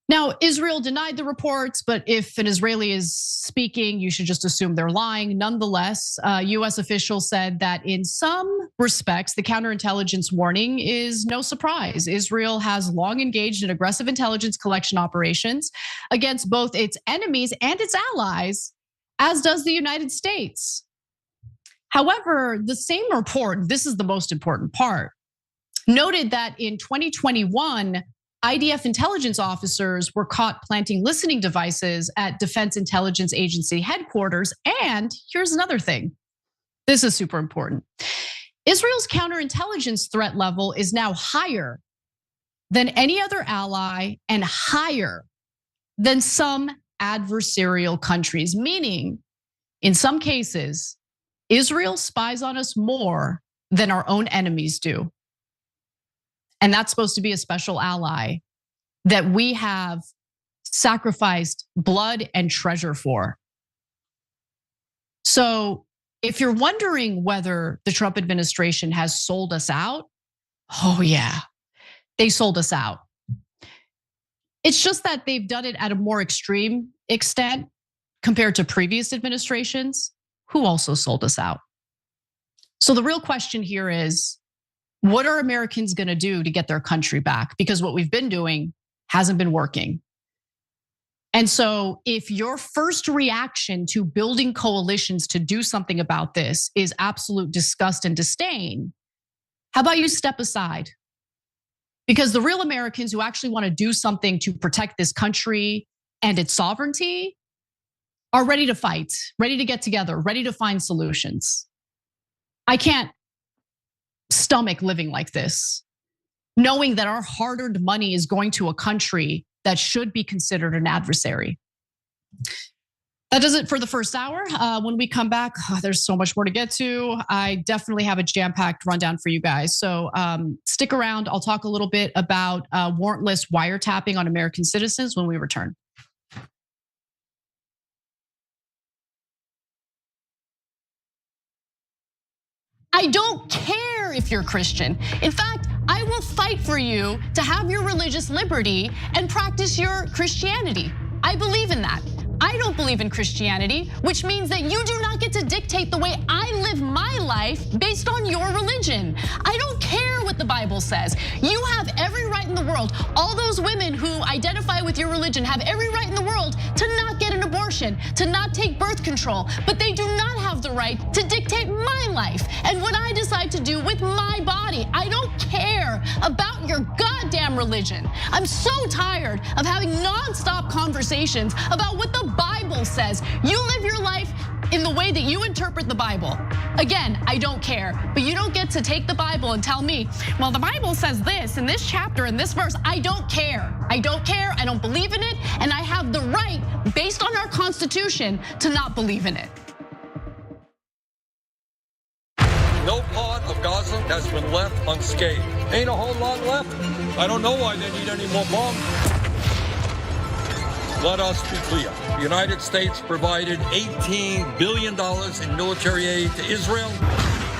Now, Israel denied the reports, but if an Israeli is speaking, you should just assume they're lying. Nonetheless, US officials said that in some respects, the counterintelligence warning is no surprise. Israel has long engaged in aggressive intelligence collection operations against both its enemies and its allies, as does the United States. However, the same report, this is the most important part, noted that in 2021, IDF intelligence officers were caught planting listening devices at Defense Intelligence Agency headquarters. And here's another thing. This is super important. Israel's counterintelligence threat level is now higher than any other ally and higher than some adversarial countries, meaning in some cases, Israel spies on us more than our own enemies do. And that's supposed to be a special ally that we have sacrificed blood and treasure for. So if you're wondering whether the Trump administration has sold us out, oh yeah, they sold us out. It's just that they've done it at a more extreme extent compared to previous administrations who also sold us out. So the real question here is, what are Americans gonna do to get their country back? Because what we've been doing hasn't been working. And so if your first reaction to building coalitions to do something about this is absolute disgust and disdain, how about you step aside? Because the real Americans who actually wanna do something to protect this country and its sovereignty are ready to fight, ready to get together, ready to find solutions. I can't stomach living like this, knowing that our hard-earned money is going to a country that should be considered an adversary. That does it for the first hour. When we come back, there's so much more to get to. I definitely have a jam-packed rundown for you guys. So stick around. I'll talk a little bit about warrantless wiretapping on American citizens when we return. I don't care if you're Christian. In fact, I will fight for you to have your religious liberty and practice your Christianity. I believe in that. I don't believe in Christianity, which means that you do not get to dictate the way I live my life based on your religion. I don't care what the Bible says. You have every right in the world. All those women who identify with your religion have every right in the world to not get an abortion, to not take birth control, but they do not have the right to dictate my life and what I decide to do with my body. I don't care about your goddamn religion. I'm so tired of having nonstop conversations about what the Bible says. You live your life in the way that you interpret the Bible. Again, I don't care, but you don't get to take the Bible and tell me, well, the Bible says this in this chapter, in this verse. I don't care. I don't care. I don't believe in it. And I have the right, based on our Constitution, to not believe in it. No part of Gaza has been left unscathed. Ain't a whole lot left. I don't know why they need any more bombs. Let us be clear. The United States provided $18 billion in military aid to Israel.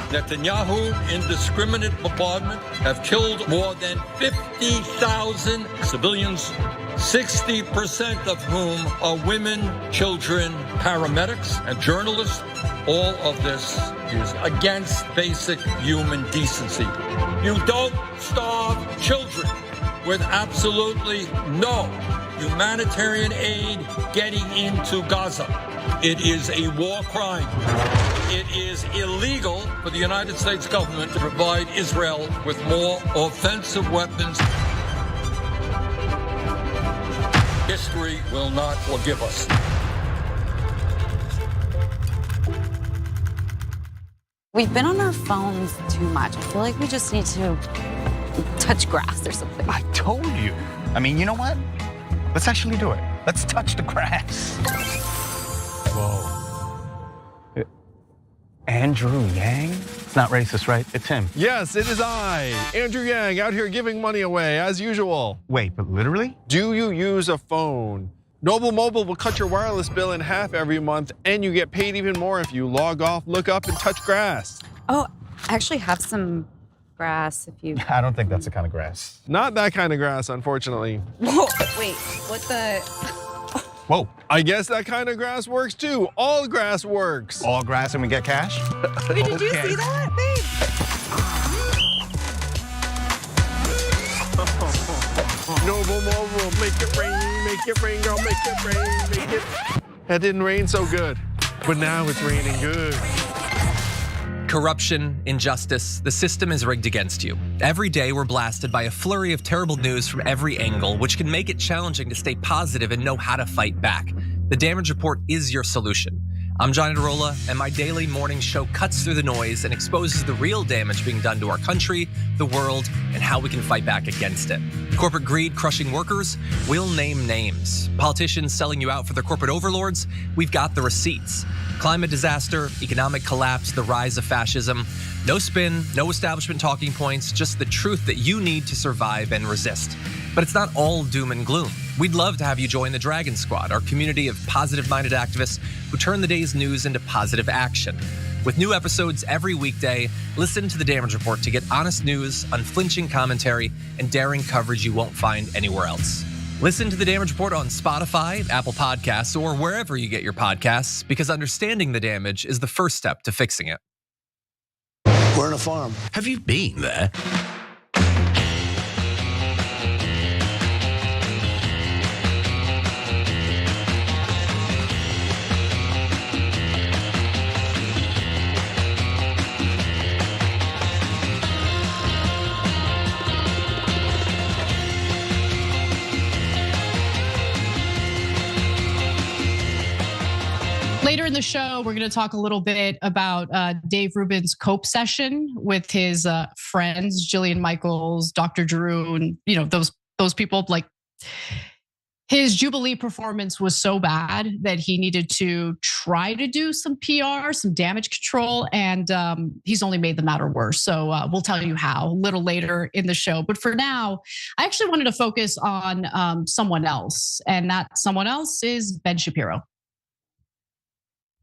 Netanyahu, indiscriminate bombardment, have killed more than 50,000 civilians, 60% of whom are women, children, paramedics, and journalists. All of this is against basic human decency. You don't starve children with absolutely no humanitarian aid getting into Gaza. It is a war crime. It is illegal for the United States government to provide Israel with more offensive weapons. History will not forgive us. We've been on our phones too much. I feel like we just need to touch grass or something. I told you. I mean, you know what? Let's actually do it. Let's touch the grass. Whoa. Andrew Yang? It's not racist, right? It's him. Yes, it is I, Andrew Yang, out here giving money away as usual. Wait, but literally? Do you use a phone? Noble Mobile will cut your wireless bill in half every month, and you get paid even more if you log off, look up, and touch grass. Oh, I actually have some grass if you... I don't think that's the kind of grass. Not that kind of grass, unfortunately. Whoa, wait, what the... Whoa. I guess that kind of grass works too. All grass works. All grass and we get cash? Wait, did you see that, babe? Noble Mobile, make it rain, girl, make it rain, make it. That didn't rain so good, but now it's raining good. Corruption, injustice, the system is rigged against you. Every day we're blasted by a flurry of terrible news from every angle, which can make it challenging to stay positive and know how to fight back. The Damage Report is your solution. I'm Johnny DeRola, and my daily morning show cuts through the noise and exposes the real damage being done to our country, the world, and how we can fight back against it. Corporate greed crushing workers? We'll name names. Politicians selling you out for their corporate overlords? We've got the receipts. Climate disaster, economic collapse, the rise of fascism. No spin, no establishment talking points, just the truth that you need to survive and resist. But it's not all doom and gloom. We'd love to have you join the Dragon Squad, our community of positive-minded activists who turn the day's news into positive action. With new episodes every weekday, listen to The Damage Report to get honest news, unflinching commentary, and daring coverage you won't find anywhere else. Listen to The Damage Report on Spotify, Apple Podcasts, or wherever you get your podcasts, because understanding the damage is the first step to fixing it. We're on a farm. Have you been there? Later in the show, we're going to talk a little bit about Dave Rubin's cope session with his friends, Jillian Michaels, Dr. Drew, and those people. Like, his Jubilee performance was so bad that he needed to try to do some PR, some damage control, and he's only made the matter worse. So we'll tell you how a little later in the show. But for now, I actually wanted to focus on someone else, and that someone else is Ben Shapiro.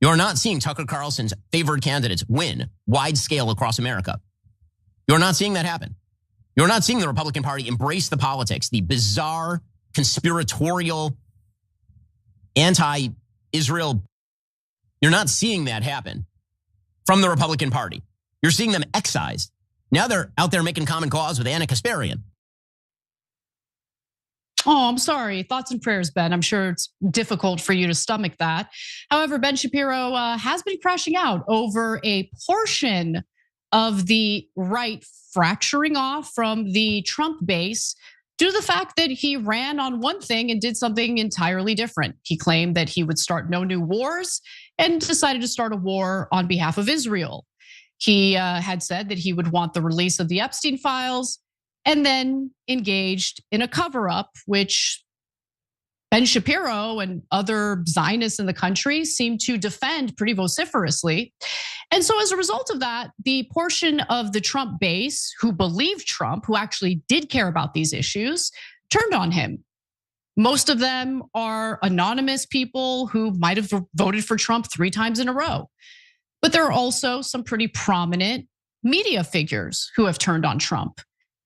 You're not seeing Tucker Carlson's favored candidates win wide scale across America. You're not seeing that happen. You're not seeing the Republican Party embrace the politics, the bizarre, conspiratorial, anti-Israel. You're not seeing that happen from the Republican Party. You're seeing them excised. Now they're out there making common cause with Anna Kasparian. Oh, I'm sorry. Thoughts and prayers, Ben. I'm sure it's difficult for you to stomach that. However, Ben Shapiro has been crashing out over a portion of the right fracturing off from the Trump base due to the fact that he ran on one thing and did something entirely different. He claimed that he would start no new wars and decided to start a war on behalf of Israel. He had said that he would want the release of the Epstein files and then engaged in a cover-up, which Ben Shapiro and other Zionists in the country seem to defend pretty vociferously. And so as a result of that, the portion of the Trump base who believed Trump, who actually did care about these issues, turned on him. Most of them are anonymous people who might have voted for Trump 3 times in a row. But there are also some pretty prominent media figures who have turned on Trump.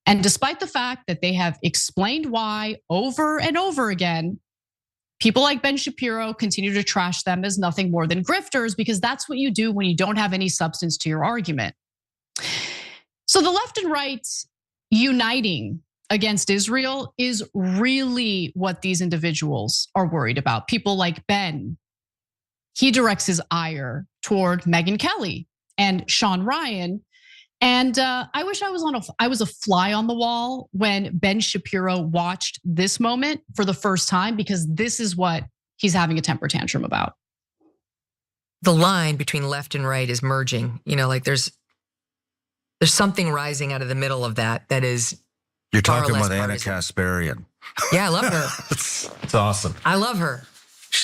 And despite the fact that they have explained why over and over again, people like Ben Shapiro continue to trash them as nothing more than grifters, because that's what you do when you don't have any substance to your argument. So the left and right uniting against Israel is really what these individuals are worried about. People like Ben, he directs his ire toward Megyn Kelly and Sean Ryan. And I wish I was a fly on the wall when Ben Shapiro watched this moment for the first time, because this is what he's having a temper tantrum about. The line between left and right is merging. You know, like there's something rising out of the middle of that is. You're talking with Anna Kasparian. Yeah, I love her. It's awesome. I love her.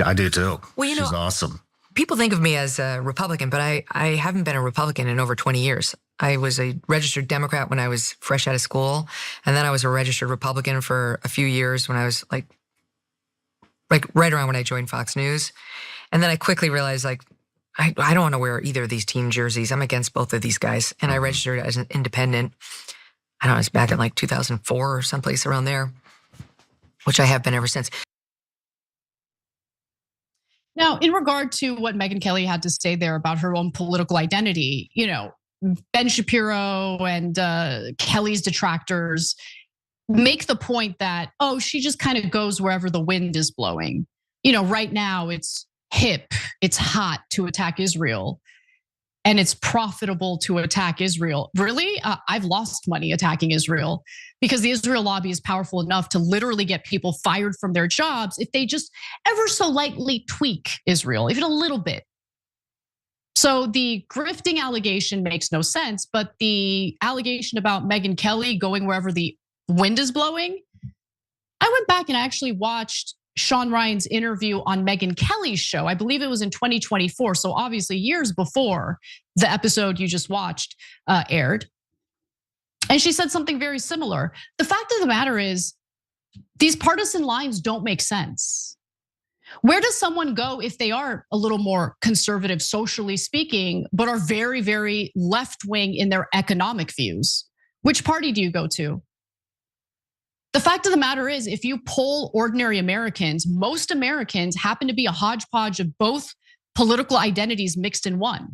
I do too. Well, you know, she's awesome. People think of me as a Republican, but I haven't been a Republican in over 20 years. I was a registered Democrat when I was fresh out of school. And then I was a registered Republican for a few years when I was like right around when I joined Fox News. And then I quickly realized I don't want to wear either of these team jerseys. I'm against both of these guys. And I registered as an independent. I don't know, it's back in like 2004 or someplace around there, which I have been ever since. Now, in regard to what Megyn Kelly had to say there about her own political identity, you know, Ben Shapiro and Kelly's detractors make the point that, oh, she just kind of goes wherever the wind is blowing. You know, right now it's hip, it's hot to attack Israel, and it's profitable to attack Israel. Really? I've lost money attacking Israel because the Israel lobby is powerful enough to literally get people fired from their jobs if they just ever so lightly tweak Israel, even a little bit. So the grifting allegation makes no sense, but the allegation about Megyn Kelly going wherever the wind is blowing, I went back and I actually watched Sean Ryan's interview on Megyn Kelly's show. I believe it was in 2024, so obviously years before the episode you just watched aired. And she said something very similar. The fact of the matter is, these partisan lines don't make sense. Where does someone go if they are a little more conservative, socially speaking, but are very, very left-wing in their economic views? Which party do you go to? The fact of the matter is, if you poll ordinary Americans, most Americans happen to be a hodgepodge of both political identities mixed in one.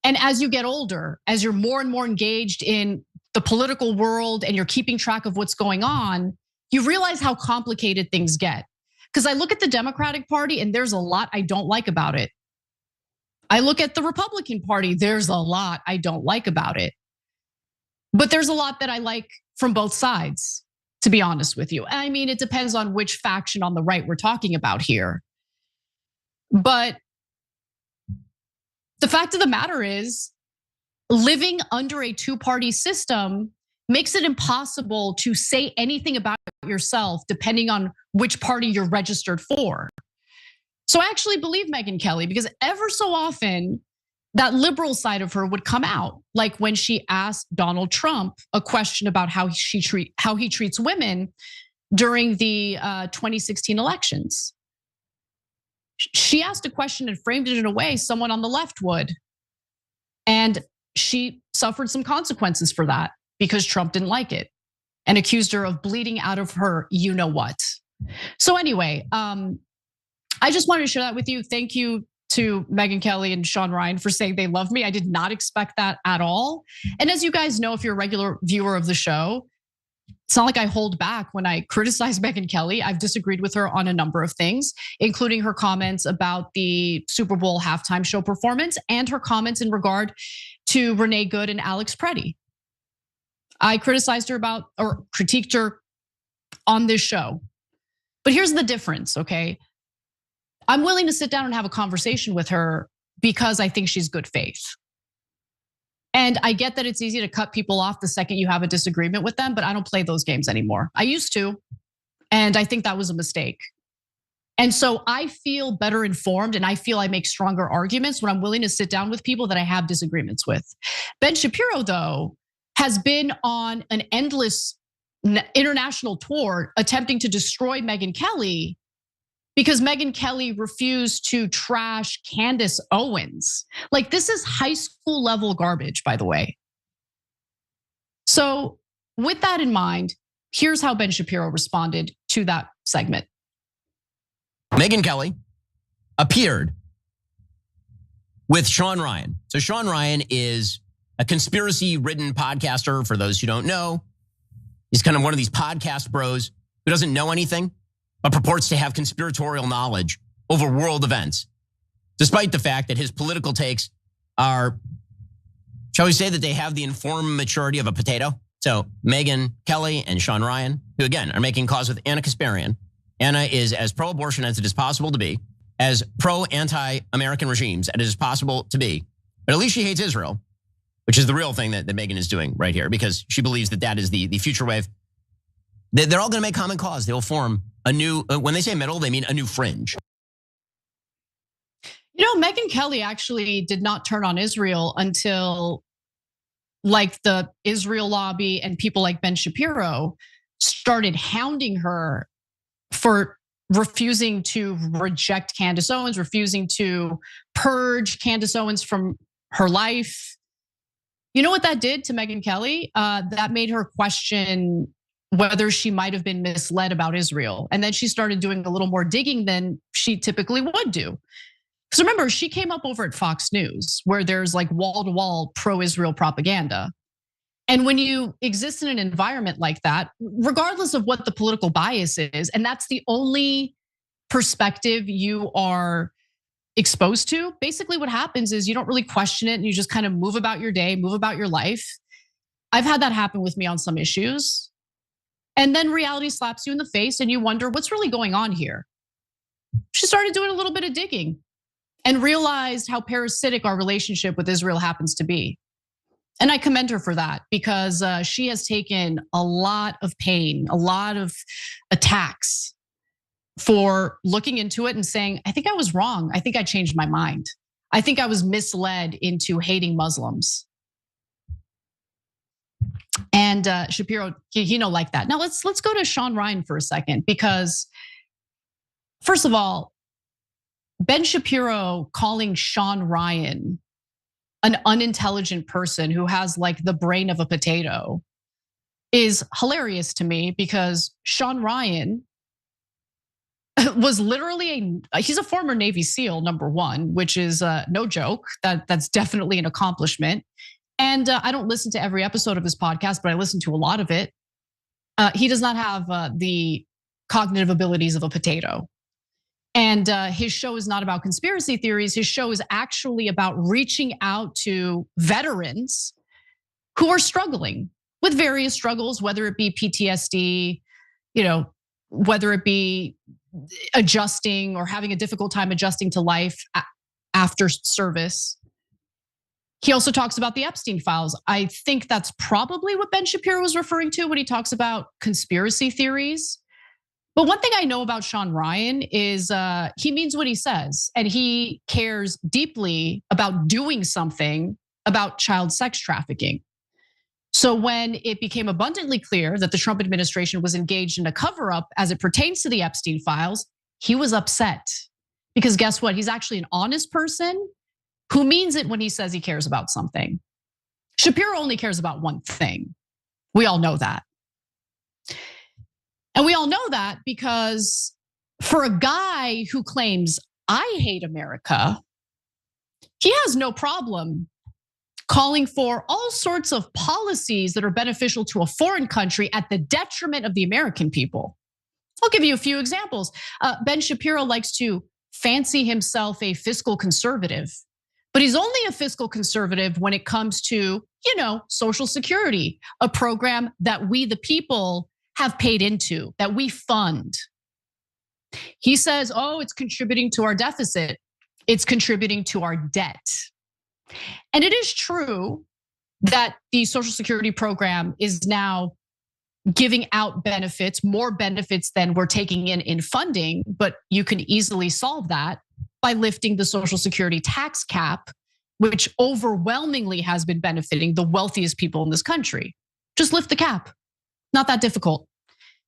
And as you get older, as you're more and more engaged in the political world and you're keeping track of what's going on, you realize how complicated things get. Because I look at the Democratic Party and there's a lot I don't like about it. I look at the Republican Party, there's a lot I don't like about it. But there's a lot that I like from both sides, to be honest with you. I mean, it depends on which faction on the right we're talking about here. But the fact of the matter is, living under a two-party system makes it impossible to say anything about yourself depending on which party you're registered for. So I actually believe Megyn Kelly, because ever so often that liberal side of her would come out, like when she asked Donald Trump a question about how he treats women during the 2016 elections. She asked a question and framed it in a way someone on the left would. And she suffered some consequences for that because Trump didn't like it and accused her of bleeding out of her you-know-what. So anyway, I just wanted to share that with you. Thank you to Megyn Kelly and Sean Ryan for saying they love me. I did not expect that at all. And as you guys know, if you're a regular viewer of the show, it's not like I hold back when I criticize Megyn Kelly. I've disagreed with her on a number of things, including her comments about the Super Bowl halftime show performance and her comments in regard to Renee Good and Alex Preddy. I criticized her about or critiqued her on this show. But here's the difference, okay? I'm willing to sit down and have a conversation with her because I think she's good faith. And I get that it's easy to cut people off the second you have a disagreement with them, but I don't play those games anymore. I used to, and I think that was a mistake. And so I feel better informed and I feel I make stronger arguments when I'm willing to sit down with people that I have disagreements with. Ben Shapiro, though, has been on an endless international tour attempting to destroy Megyn Kelly because Megyn Kelly refused to trash Candace Owens. Like, this is high school level garbage, by the way. So with that in mind, here's how Ben Shapiro responded to that segment. Megyn Kelly appeared with Sean Ryan. So Sean Ryan is a conspiracy-ridden podcaster, for those who don't know. He's kind of one of these podcast bros who doesn't know anything, but purports to have conspiratorial knowledge over world events, despite the fact that his political takes are, shall we say that they have the informed maturity of a potato? So Megyn Kelly and Sean Ryan, who again are making cause with Anna Kasparian. Anna is as pro-abortion as it is possible to be, as pro-anti-American regimes as it is possible to be. But at least she hates Israel, which is the real thing that Megyn is doing right here, because she believes that that is the future wave. They're all going to make common cause. They will form a new, when they say middle, they mean a new fringe. You know, Megyn Kelly actually did not turn on Israel until like the Israel lobby and people like Ben Shapiro started hounding her for refusing to reject Candace Owens, refusing to purge Candace Owens from her life. You know what that did to Megyn Kelly? That made her question whether she might have been misled about Israel. And then she started doing a little more digging than she typically would do. Because remember, she came up over at Fox News, where there's like wall-to-wall pro-Israel propaganda. And when you exist in an environment like that, regardless of what the political bias is, and that's the only perspective you are exposed to, basically what happens is you don't really question it and you just kind of move about your day, move about your life. I've had that happen with me on some issues. And then reality slaps you in the face and you wonder what's really going on here. She started doing a little bit of digging and realized how parasitic our relationship with Israel happens to be. And I commend her for that because she has taken a lot of pain, a lot of attacks for looking into it and saying, I think I was wrong. I think I changed my mind. I think I was misled into hating Muslims. And Shapiro, he like that. Now let's go to Sean Ryan for a second, because first of all, Ben Shapiro calling Sean Ryan an unintelligent person who has like the brain of a potato is hilarious to me, because Sean Ryan was literally he's a former Navy SEAL, number one, which is no joke. That's definitely an accomplishment. And I don't listen to every episode of his podcast, but I listen to a lot of it. He does not have the cognitive abilities of a potato. And his show is not about conspiracy theories. His show is actually about reaching out to veterans who are struggling with various struggles, whether it be PTSD, whether it be adjusting or having a difficult time adjusting to life after service. He also talks about the Epstein files. I think that's probably what Ben Shapiro was referring to when he talks about conspiracy theories. But one thing I know about Sean Ryan is he means what he says, and he cares deeply about doing something about child sex trafficking. So when it became abundantly clear that the Trump administration was engaged in a cover-up as it pertains to the Epstein files, he was upset. Because guess what? He's actually an honest person who means it when he says he cares about something. Shapiro only cares about one thing. We all know that. And we all know that because for a guy who claims, I hate America, he has no problem calling for all sorts of policies that are beneficial to a foreign country at the detriment of the American people. I'll give you a few examples. Ben Shapiro likes to fancy himself a fiscal conservative, but he's only a fiscal conservative when it comes to Social Security, a program that we, the people, have paid into, that we fund. He says, it's contributing to our deficit. It's contributing to our debt. And it is true that the Social Security program is now giving out benefits, more benefits than we're taking in funding, but you can easily solve that by lifting the Social Security tax cap, which overwhelmingly has been benefiting the wealthiest people in this country. Just lift the cap, not that difficult.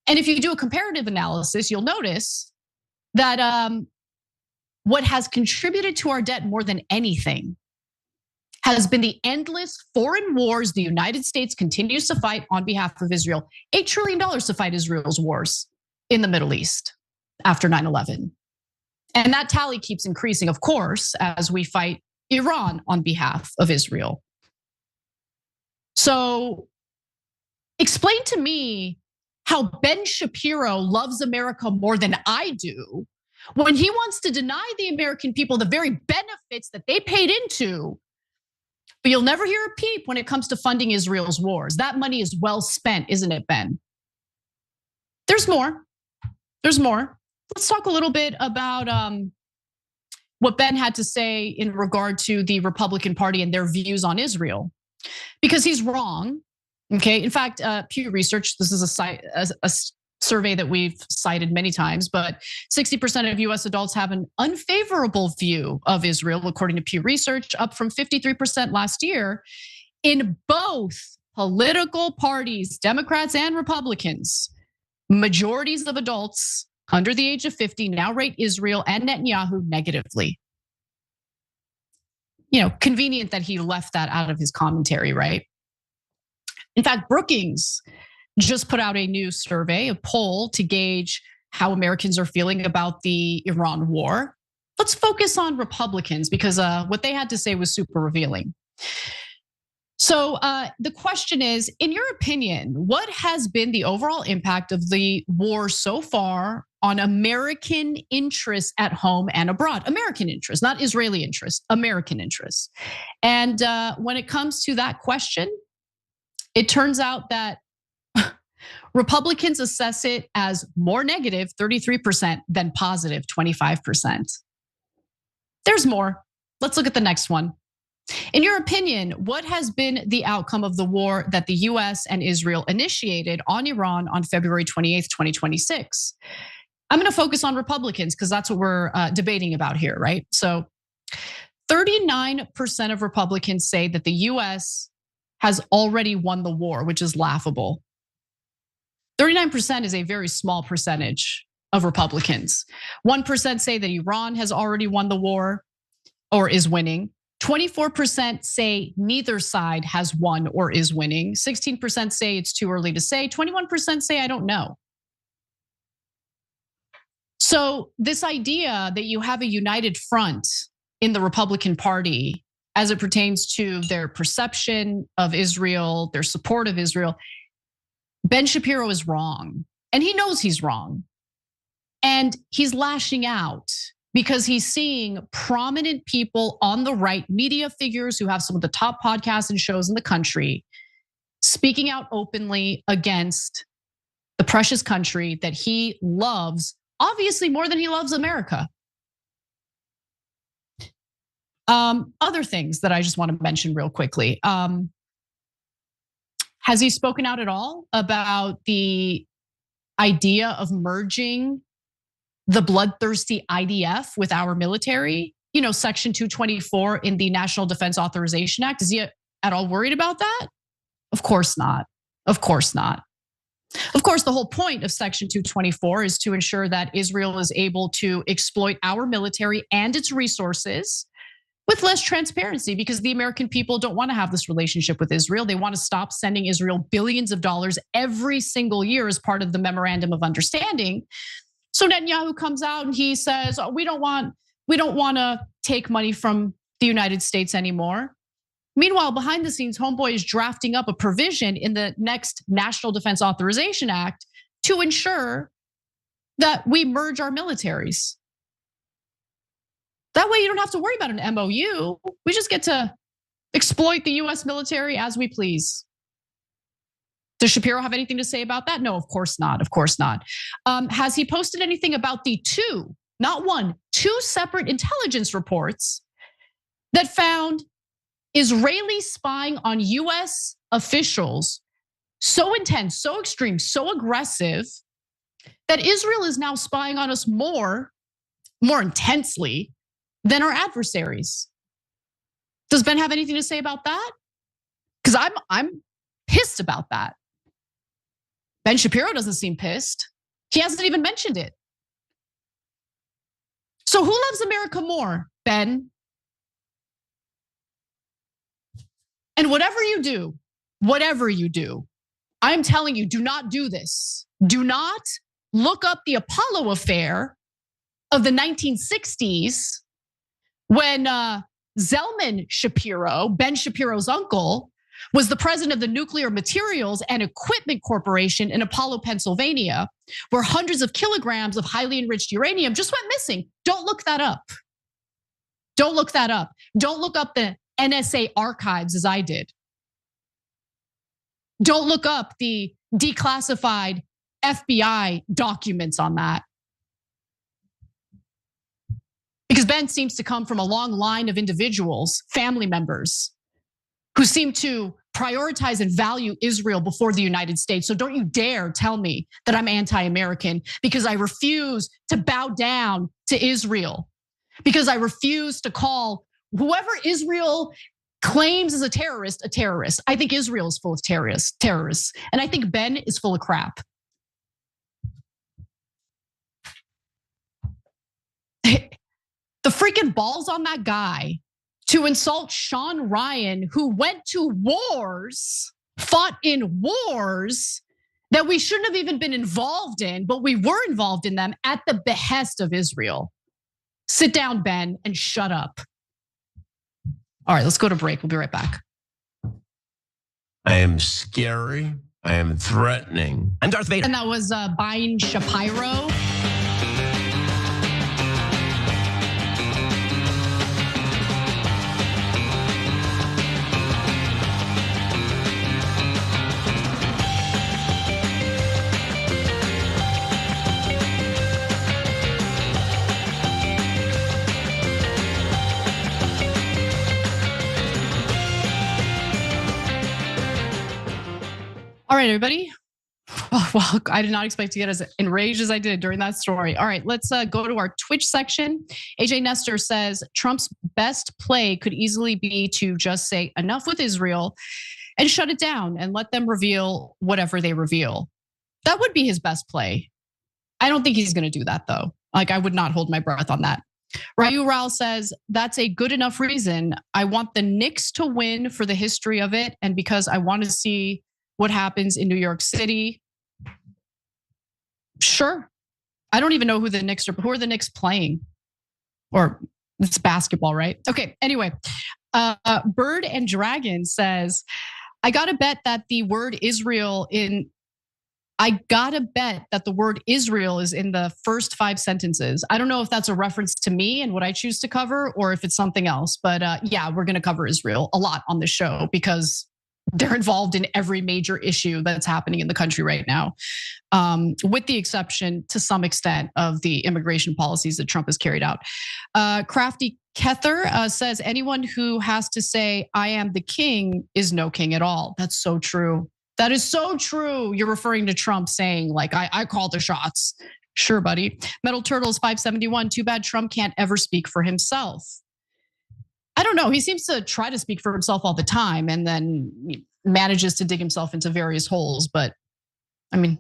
And if you do a comparative analysis, you'll notice that what has contributed to our debt more than anything has been the endless foreign wars the United States continues to fight on behalf of Israel. $8 trillion to fight Israel's wars in the Middle East after 9/11. And that tally keeps increasing, of course, as we fight Iran on behalf of Israel. So explain to me how Ben Shapiro loves America more than I do when he wants to deny the American people the very benefits that they paid into. But you'll never hear a peep when it comes to funding Israel's wars. That money is well spent, isn't it, Ben? There's more. There's more. Let's talk a little bit about what Ben had to say in regard to the Republican Party and their views on Israel, because he's wrong. Okay, in fact, Pew Research, this is a survey that we've cited many times, but 60% of US adults have an unfavorable view of Israel, according to Pew Research, up from 53% last year. In both political parties, Democrats and Republicans, majorities of adults under the age of 50 now rate Israel and Netanyahu negatively. Convenient that he left that out of his commentary, right? In fact, Brookings just put out a new survey, a poll to gauge how Americans are feeling about the Iran war. Let's focus on Republicans because what they had to say was super revealing. So the question is, in your opinion, what has been the overall impact of the war so far on American interests at home and abroad? American interests, not Israeli interests, American interests. And when it comes to that question, it turns out that Republicans assess it as more negative, 33%, than positive, 25%. There's more. Let's look at the next one. In your opinion, what has been the outcome of the war that the US and Israel initiated on Iran on February 28th, 2026? I'm gonna focus on Republicans because that's what we're debating about here, right? So 39% of Republicans say that the US has already won the war, which is laughable. 39% is a very small percentage of Republicans. 1% say that Iran has already won the war or is winning. 24% say neither side has won or is winning. 16% say it's too early to say. 21% say I don't know. So this idea that you have a united front in the Republican Party as it pertains to their perception of Israel, their support of Israel, Ben Shapiro is wrong, and he knows he's wrong. And he's lashing out because he's seeing prominent people on the right, media figures who have some of the top podcasts and shows in the country, speaking out openly against the precious country that he loves, obviously more than he loves America. Other things that I just want to mention real quickly. Has he spoken out at all about the idea of merging the bloodthirsty IDF with our military? Section 224 in the National Defense Authorization Act. Is he at all worried about that? Of course not. Of course not. Of course, the whole point of Section 224 is to ensure that Israel is able to exploit our military and its resources with less transparency, because the American people don't want to have this relationship with Israel. They want to stop sending Israel billions of dollars every single year as part of the memorandum of understanding. So Netanyahu comes out and he says, we don't want to take money from the United States anymore. Meanwhile, behind the scenes, Homeboy is drafting up a provision in the next National Defense Authorization Act to ensure that we merge our militaries. That way you don't have to worry about an MOU. We just get to exploit the US military as we please. Does Shapiro have anything to say about that? No, of course not. Of course not. Has he posted anything about the not one, two separate intelligence reports that found Israeli spying on US officials so intense, so extreme, so aggressive that Israel is now spying on us more intensely than our adversaries? Does Ben have anything to say about that? Because I'm pissed about that. Ben Shapiro doesn't seem pissed. He hasn't even mentioned it. So who loves America more, Ben? And whatever you do, I'm telling you, do not do this. Do not look up the Apollo affair of the 1960s when Zalman Shapiro, Ben Shapiro's uncle, was the president of the Nuclear Materials and Equipment Corporation in Apollo, Pennsylvania, where hundreds of kilograms of highly enriched uranium just went missing. Don't look that up. Don't look that up. Don't look up the NSA archives as I did. Don't look up the declassified FBI documents on that. Because Ben seems to come from a long line of individuals, family members, who seem to prioritize and value Israel before the United States. So don't you dare tell me that I'm anti-American because I refuse to bow down to Israel, because I refuse to call whoever Israel claims is a terrorist. I think Israel is full of terrorists. And I think Ben is full of crap. The freaking balls on that guy to insult Sean Ryan, who went to wars, fought in wars that we shouldn't have even been involved in, but we were involved in them at the behest of Israel. Sit down, Ben, and shut up. All right, let's go to break. We'll be right back. I am scary. I am threatening. I'm Darth Vader. And that was Ben Shapiro. All right, everybody. Oh, well, I did not expect to get as enraged as I did during that story. All right, let's go to our Twitch section. AJ Nestor says Trump's best play could easily be to just say enough with Israel and shut it down and let them reveal whatever they reveal. That would be his best play. I don't think he's going to do that, though. Like, I would not hold my breath on that. Ryu Rao says, that's a good enough reason. I want the Knicks to win for the history of it and because I want to see what happens in New York City. Sure. I don't even know who the Knicks are. Who are the Knicks playing? Or it's basketball, right? Okay, anyway. Bird and Dragon says, I gotta bet that the word Israel is in the first 5 sentences. I don't know if that's a reference to me and what I choose to cover or if it's something else. But yeah, we're gonna cover Israel a lot on the show because they're involved in every major issue that's happening in the country right now, with the exception to some extent of the immigration policies that Trump has carried out. Crafty Kether says, anyone who has to say, I am the king is no king at all. That's so true. That is so true. You're referring to Trump saying like, I call the shots. Sure, buddy. Metal Turtles 571, too bad Trump can't ever speak for himself. I don't know. He seems to try to speak for himself all the time and then manages to dig himself into various holes. But I mean,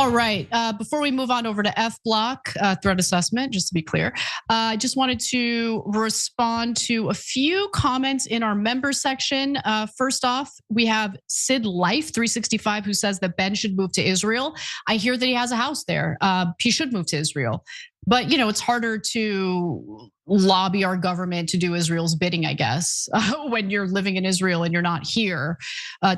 All right, before we move on over to F block threat assessment, just to be clear, I just wanted to respond to a few comments in our member section. First off, we have Sid Life 365 who says that Ben should move to Israel. I hear that he has a house there. He should move to Israel. But it's harder to lobby our government to do Israel's bidding, I guess, when you're living in Israel and you're not here,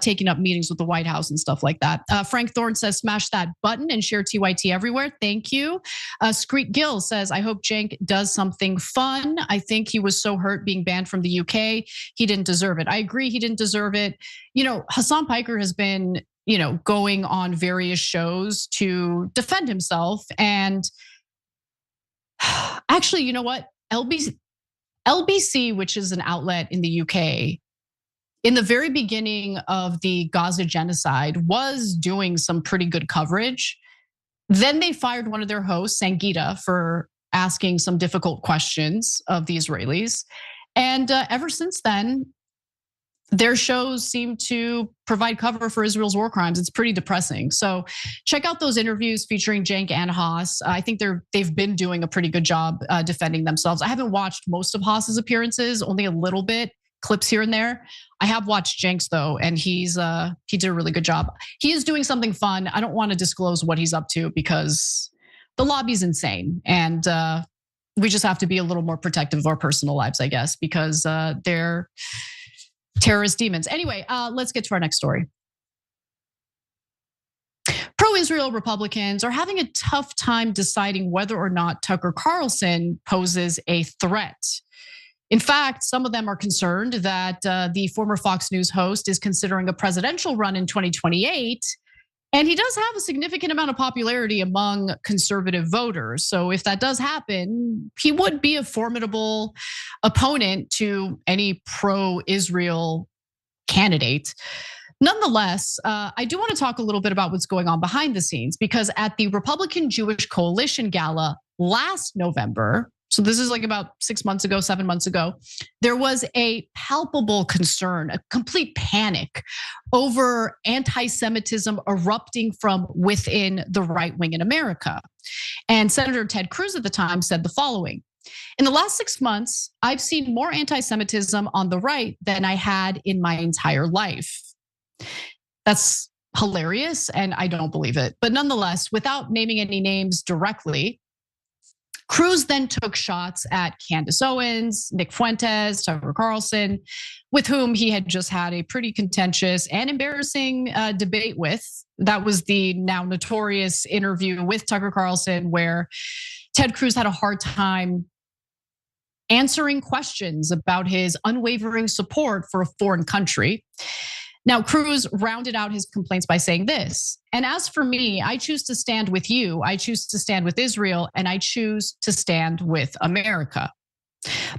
taking up meetings with the White House and stuff like that. Frank Thorne says, smash that button and share TYT everywhere. Thank you. Screet Gill says, I hope Cenk does something fun. I think he was so hurt being banned from the UK. He didn't deserve it. I agree, he didn't deserve it. Hassan Piker has been, going on various shows to defend himself. And actually, you know what? LBC, which is an outlet in the UK, in the very beginning of the Gaza genocide, was doing some pretty good coverage. Then they fired one of their hosts, Sangita, for asking some difficult questions of the Israelis. And ever since then, their shows seem to provide cover for Israel's war crimes. It's pretty depressing. So check out those interviews featuring Cenk and Haas. I think they've been doing a pretty good job defending themselves. I haven't watched most of Haas's appearances, only a little bit, clips here and there. I have watched Cenk's though, and he did a really good job. He is doing something fun. I don't want to disclose what he's up to because the lobby's insane, and we just have to be a little more protective of our personal lives, I guess, because they're terrorist demons. Anyway, let's get to our next story. Pro-Israel Republicans are having a tough time deciding whether or not Tucker Carlson poses a threat. In fact, some of them are concerned that the former Fox News host is considering a presidential run in 2028. And he does have a significant amount of popularity among conservative voters. So if that does happen, he would be a formidable opponent to any pro-Israel candidate. Nonetheless, I do want to talk a little bit about what's going on behind the scenes, because at the Republican Jewish Coalition Gala last November, so this is like about 7 months ago, there was a palpable concern, a complete panic over anti-Semitism erupting from within the right wing in America. And Senator Ted Cruz at the time said the following: in the last 6 months, I've seen more anti-Semitism on the right than I had in my entire life. That's hilarious, and I don't believe it. But nonetheless, without naming any names directly, Cruz then took shots at Candace Owens, Nick Fuentes, Tucker Carlson, with whom he had just had a pretty contentious and embarrassing debate with. That was the now notorious interview with Tucker Carlson, where Ted Cruz had a hard time answering questions about his unwavering support for a foreign country. Now, Cruz rounded out his complaints by saying this: and as for me, I choose to stand with you, I choose to stand with Israel, and I choose to stand with America.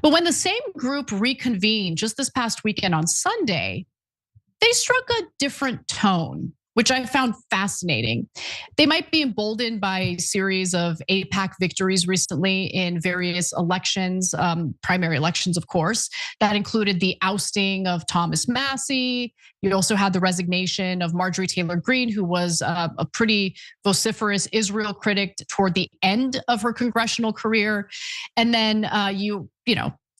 But when the same group reconvened just this past weekend on Sunday, they struck a different tone, which I found fascinating. They might be emboldened by a series of AIPAC victories recently in various elections, primary elections, of course. That included the ousting of Thomas Massie. You also had the resignation of Marjorie Taylor Greene, who was a pretty vociferous Israel critic toward the end of her congressional career. And then you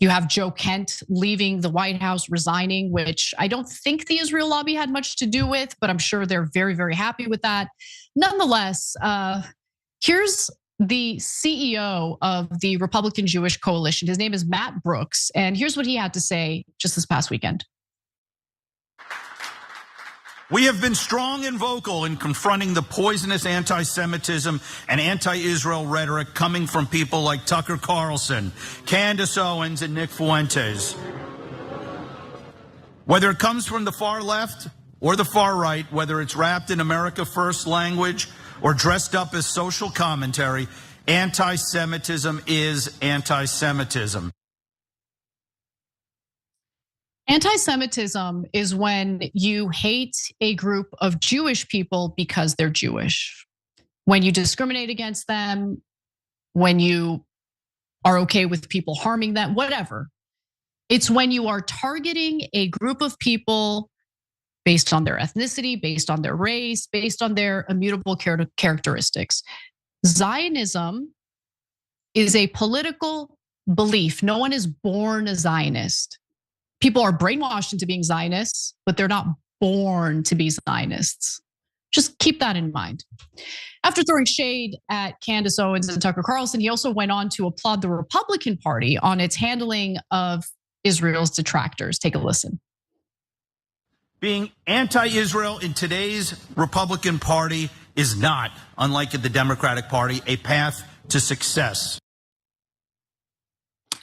have Joe Kent leaving the White House, resigning, which I don't think the Israel lobby had much to do with, but I'm sure they're very, very happy with that. Nonetheless, here's the CEO of the Republican Jewish Coalition. His name is Matt Brooks, and here's what he had to say just this past weekend. We have been strong and vocal in confronting the poisonous anti-Semitism and anti-Israel rhetoric coming from people like Tucker Carlson, Candace Owens, and Nick Fuentes. Whether it comes from the far left or the far right, whether it's wrapped in America First language or dressed up as social commentary, anti-Semitism is anti-Semitism. Anti-Semitism is when you hate a group of Jewish people because they're Jewish. When you discriminate against them, when you are okay with people harming them, whatever. It's when you are targeting a group of people based on their ethnicity, based on their race, based on their immutable characteristics. Zionism is a political belief. No one is born a Zionist. People are brainwashed into being Zionists, but they're not born to be Zionists. Just keep that in mind. After throwing shade at Candace Owens and Tucker Carlson, he also went on to applaud the Republican Party on its handling of Israel's detractors. Take a listen. Being anti-Israel in today's Republican Party is not, unlike the Democratic Party, a path to success.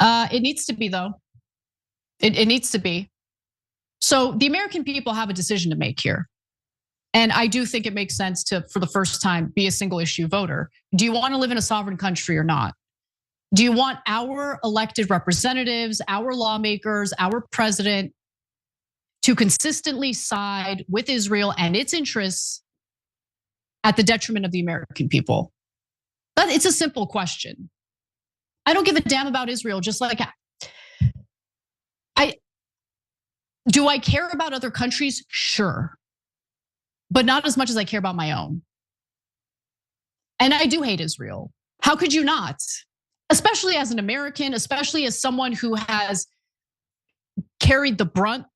It needs to be, though. It needs to be. So the American people have a decision to make here. And I do think it makes sense to, for the first time, be a single issue voter. Do you want to live in a sovereign country or not? Do you want our elected representatives, our lawmakers, our president to consistently side with Israel and its interests at the detriment of the American people? It's a simple question. I don't give a damn about Israel, just like do I care about other countries? Sure. But not as much as I care about my own. And I do hate Israel. How could you not? Especially as an American, especially as someone who has carried the brunt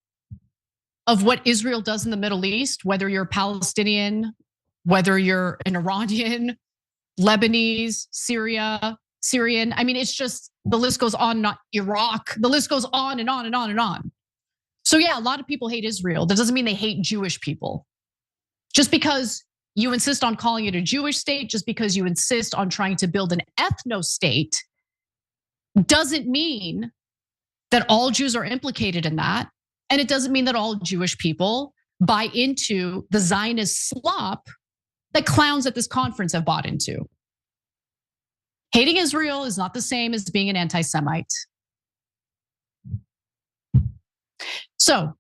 of what Israel does in the Middle East, whether you're Palestinian, whether you're an Iranian, Lebanese, Syrian. I mean, it's just, the list goes on, not Iraq. The list goes on and on and on and on. So yeah, a lot of people hate Israel. That doesn't mean they hate Jewish people. Just because you insist on calling it a Jewish state, just because you insist on trying to build an ethno-state, doesn't mean that all Jews are implicated in that. And it doesn't mean that all Jewish people buy into the Zionist slop that clowns at this conference have bought into. Hating Israel is not the same as being an anti-Semite. So,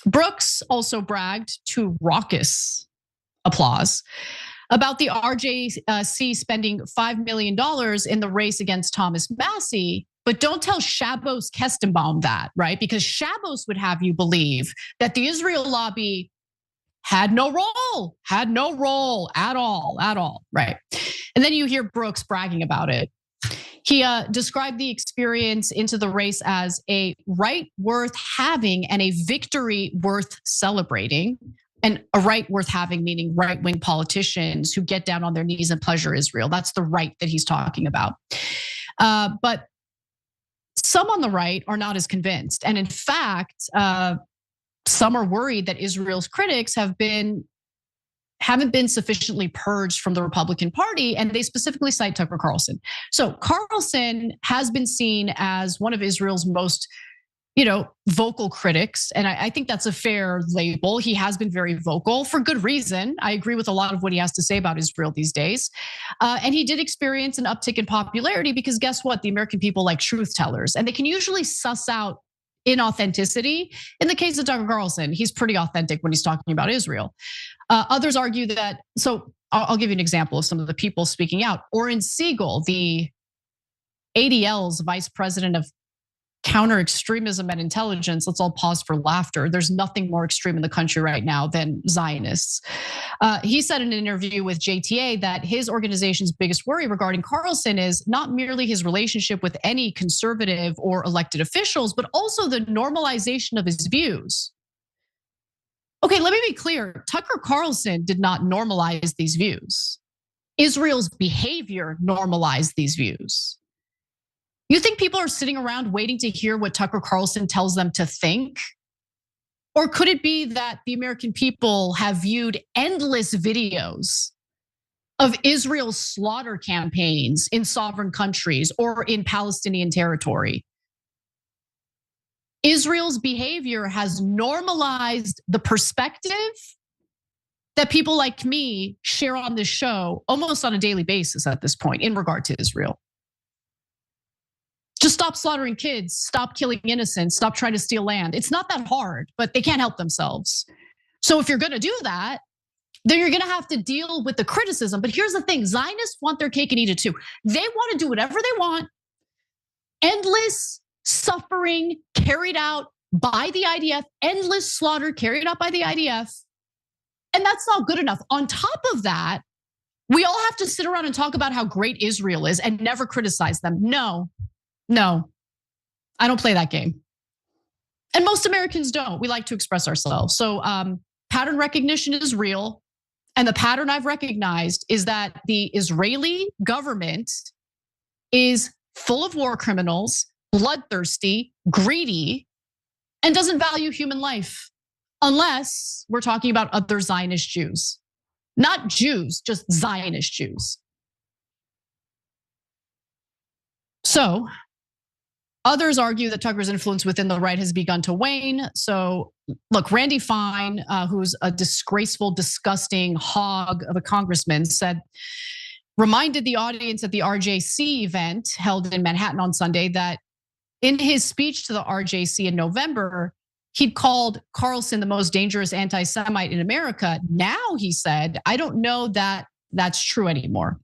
Brooks also bragged to raucous applause about the RJC spending $5 million in the race against Thomas Massie, but don't tell Shabbos Kestenbaum that, right? Because Shabbos would have you believe that the Israel lobby had no role at all, right? And then you hear Brooks bragging about it. He described the experience into the race as a right worth having and a victory worth celebrating. And a right worth having meaning right-wing politicians who get down on their knees and pleasure Israel. That's the right that he's talking about. But some on the right are not as convinced. And in fact, some are worried that Israel's critics haven't been sufficiently purged from the Republican Party, and they specifically cite Tucker Carlson. So Carlson has been seen as one of Israel's most, vocal critics, and I think that's a fair label. He has been very vocal for good reason. I agree with a lot of what he has to say about Israel these days. And he did experience an uptick in popularity because guess what? The American people like truth tellers, and they can usually suss out inauthenticity. In the case of Tucker Carlson, he's pretty authentic when he's talking about Israel. Others argue that, so I'll give you an example of some of the people speaking out. Oren Siegel, the ADL's vice president of counter-extremism and intelligence, let's all pause for laughter. There's nothing more extreme in the country right now than Zionists. He said in an interview with JTA that his organization's biggest worry regarding Carlson is not merely his relationship with any conservative or elected officials, but also the normalization of his views. Okay, let me be clear. Tucker Carlson did not normalize these views. Israel's behavior normalized these views. You think people are sitting around waiting to hear what Tucker Carlson tells them to think? Or could it be that the American people have viewed endless videos of Israel's slaughter campaigns in sovereign countries or in Palestinian territory? Israel's behavior has normalized the perspective that people like me share on this show almost on a daily basis at this point in regard to Israel. Just stop slaughtering kids, stop killing innocents, stop trying to steal land. It's not that hard, but they can't help themselves. So if you're gonna do that, then you're gonna have to deal with the criticism. But here's the thing, Zionists want their cake and eat it too. They wanna do whatever they want. Endless suffering carried out by the IDF, endless slaughter carried out by the IDF. And that's not good enough. On top of that, we all have to sit around and talk about how great Israel is and never criticize them. No, I don't play that game. And most Americans don't. We like to express ourselves. So pattern recognition is real. And the pattern I've recognized is that the Israeli government is full of war criminals, bloodthirsty, greedy, and doesn't value human life. Unless we're talking about other Zionist Jews. Not Jews, just Zionist Jews. So others argue that Tucker's influence within the right has begun to wane. So look, Randy Fine, who's a disgraceful, disgusting hog of a congressman, reminded the audience at the RJC event held in Manhattan on Sunday that in his speech to the RJC in November, he'd called Carlson the most dangerous anti-Semite in America. Now he said, I don't know that that's true anymore.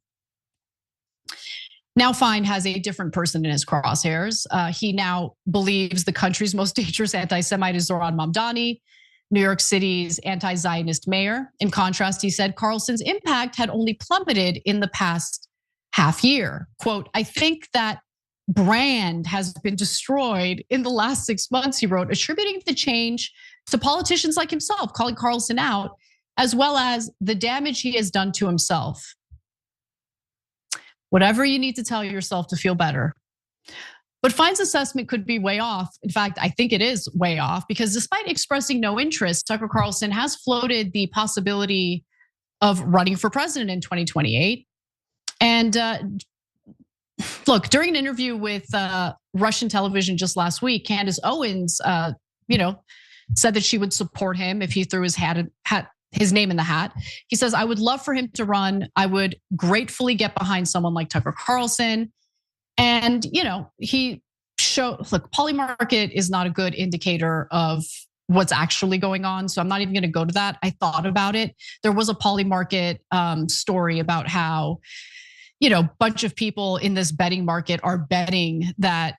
Now Fine has a different person in his crosshairs. He now believes the country's most dangerous anti-Semite is Zohran Mamdani, New York City's anti-Zionist mayor. In contrast, he said Carlson's impact had only plummeted in the past half year. Quote, I think that brand has been destroyed in the last 6 months, he wrote, attributing the change to politicians like himself, calling Carlson out, as well as the damage he has done to himself. Whatever you need to tell yourself to feel better. But Fine's assessment could be way off. In fact, I think it is way off because despite expressing no interest, Tucker Carlson has floated the possibility of running for president in 2028. And look, during an interview with Russian television just last week, Candace Owens, said that she would support him if he threw his name in the hat. He says, I would love for him to run. I would gratefully get behind someone like Tucker Carlson. And, look, Polymarket is not a good indicator of what's actually going on. So I'm not even going to go to that. I thought about it. There was a Polymarket story about how, bunch of people in this betting market are betting that,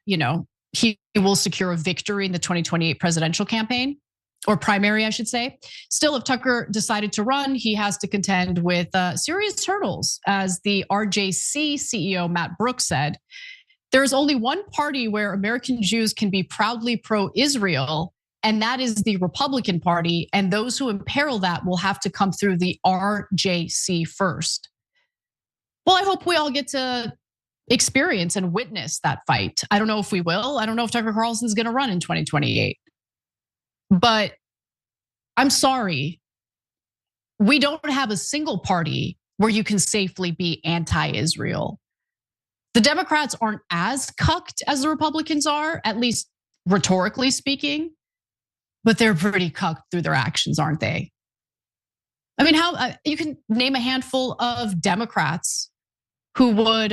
he will secure a victory in the 2028 presidential campaign. Or primary, I should say. Still, if Tucker decided to run, he has to contend with serious hurdles. As the RJC CEO, Matt Brooks, said, there is only one party where American Jews can be proudly pro-Israel, and that is the Republican Party. And those who imperil that will have to come through the RJC first. Well, I hope we all get to experience and witness that fight. I don't know if we will. I don't know if Tucker Carlson's going to run in 2028. But I'm sorry, we don't have a single party where you can safely be anti-Israel. The Democrats aren't as cucked as the Republicans are, at least rhetorically speaking, but they're pretty cucked through their actions, aren't they? I mean, how you can name a handful of Democrats who would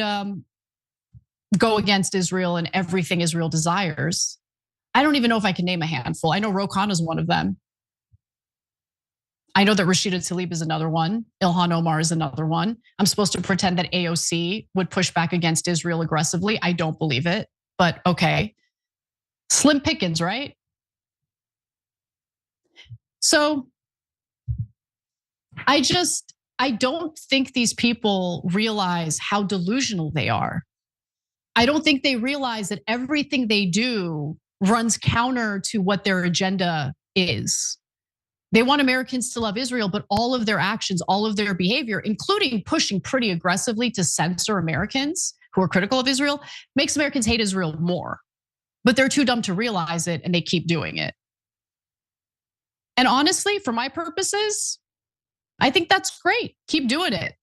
go against Israel and everything Israel desires. I don't even know if I can name a handful. I know Ro Khanna is one of them. I know that Rashida Tlaib is another one. Ilhan Omar is another one. I'm supposed to pretend that AOC would push back against Israel aggressively. I don't believe it, but okay. Slim pickings, right? So I don't think these people realize how delusional they are. I don't think they realize that everything they do runs counter to what their agenda is. They want Americans to love Israel, but all of their actions, all of their behavior, including pushing pretty aggressively to censor Americans who are critical of Israel, makes Americans hate Israel more. But they're too dumb to realize it and they keep doing it. And honestly, for my purposes, I think that's great. Keep doing it.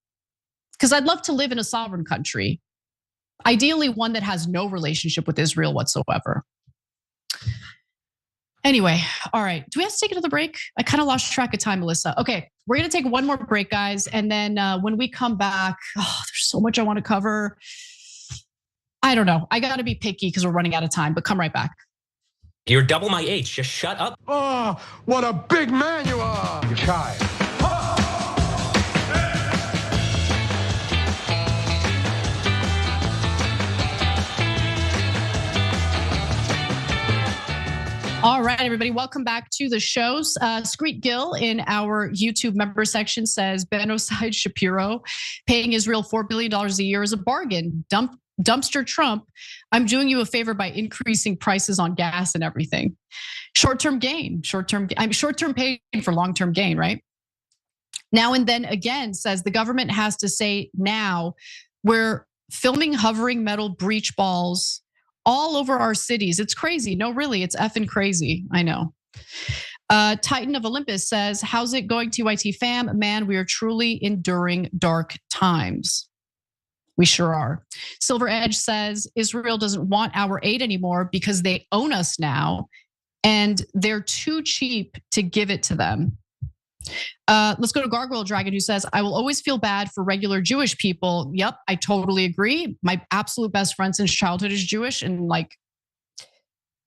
Because I'd love to live in a sovereign country, ideally one that has no relationship with Israel whatsoever. Anyway, all right. Do we have to take another break? I kind of lost track of time, Melissa. Okay, we're gonna take one more break, guys. And then when we come back, there's so much I wanna cover. I don't know. I gotta be picky because we're running out of time, but come right back. You're double my age, just shut up. Oh, what a big man you are. You child. All right, everybody, welcome back to the show. Screet Gill in our YouTube member section says, Benoside Shapiro paying Israel $4 billion a year is a bargain. Dumpster Trump, I'm doing you a favor by increasing prices on gas and everything. Short-term gain, short-term pain for long-term gain, right? Now and then again says the government has to say now we're filming hovering metal breach balls all over our cities. It's crazy. No, really, it's effing crazy. I know. Titan of Olympus says, how's it going, TYT fam? Man, we are truly enduring dark times. We sure are. Silver Edge says, Israel doesn't want our aid anymore because they own us now and they're too cheap to give it to them. Let's go to Gargoyle Dragon, who says, I will always feel bad for regular Jewish people. Yep, I totally agree. My absolute best friend since childhood is Jewish. And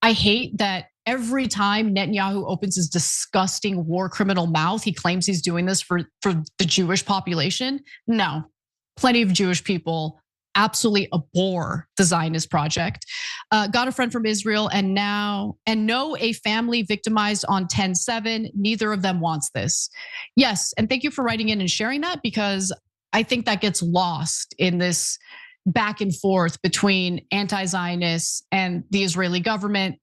I hate that every time Netanyahu opens his disgusting war criminal mouth, he claims he's doing this for the Jewish population. No, plenty of Jewish people absolutely abhor the Zionist project. Got a friend from Israel and know a family victimized on 10/7. Neither of them wants this. Yes, and thank you for writing in and sharing that, because I think that gets lost in this back and forth between anti-Zionists and the Israeli government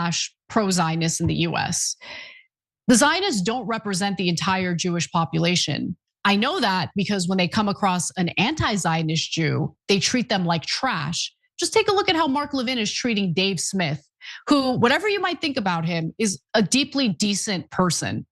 / pro-Zionists in the US. The Zionists don't represent the entire Jewish population. I know that because when they come across an anti-Zionist Jew, they treat them like trash. Just take a look at how Mark Levin is treating Dave Smith, who, whatever you might think about him, is a deeply decent person.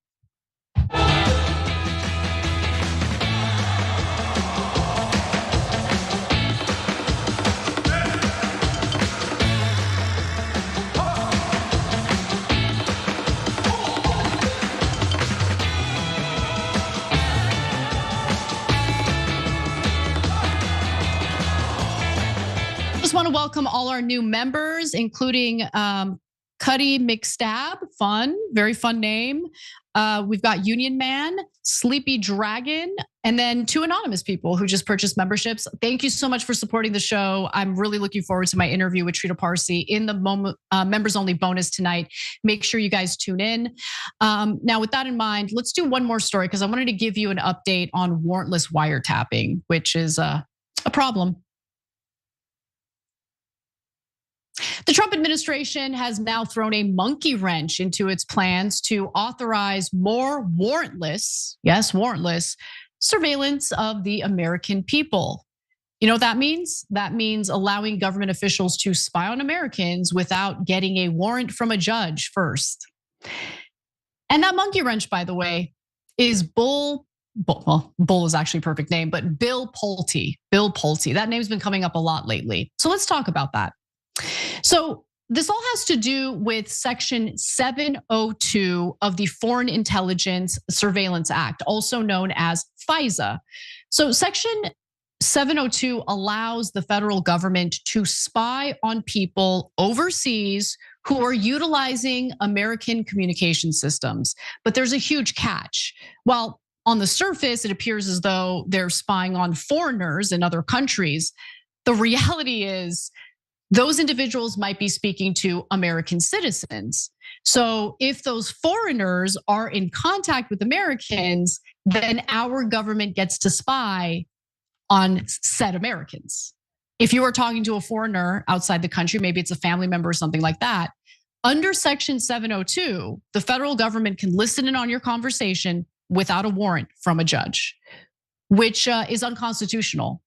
Just want to welcome all our new members, including Cuddy McStab, fun, very fun name. We've got Union Man, Sleepy Dragon, and then 2 anonymous people who just purchased memberships. Thank you so much for supporting the show. I'm really looking forward to my interview with Trita Parsi in the members only bonus tonight. Make sure you guys tune in. Now, with that in mind, let's do one more story because I wanted to give you an update on warrantless wiretapping, which is a problem. The Trump administration has now thrown a monkey wrench into its plans to authorize more warrantless, yes, warrantless, surveillance of the American people. You know what that means? That means allowing government officials to spy on Americans without getting a warrant from a judge first. And that monkey wrench, by the way, is Bull is actually a perfect name, but Bill Pulte. Bill Pulte. That name's been coming up a lot lately. So let's talk about that. So this all has to do with Section 702 of the Foreign Intelligence Surveillance Act, also known as FISA. So Section 702 allows the federal government to spy on people overseas who are utilizing American communication systems. But there's a huge catch. While on the surface, it appears as though they're spying on foreigners in other countries, the reality is those individuals might be speaking to American citizens. So if those foreigners are in contact with Americans, then our government gets to spy on said Americans. If you are talking to a foreigner outside the country, maybe it's a family member or something like that, under Section 702, the federal government can listen in on your conversation without a warrant from a judge, which is unconstitutional.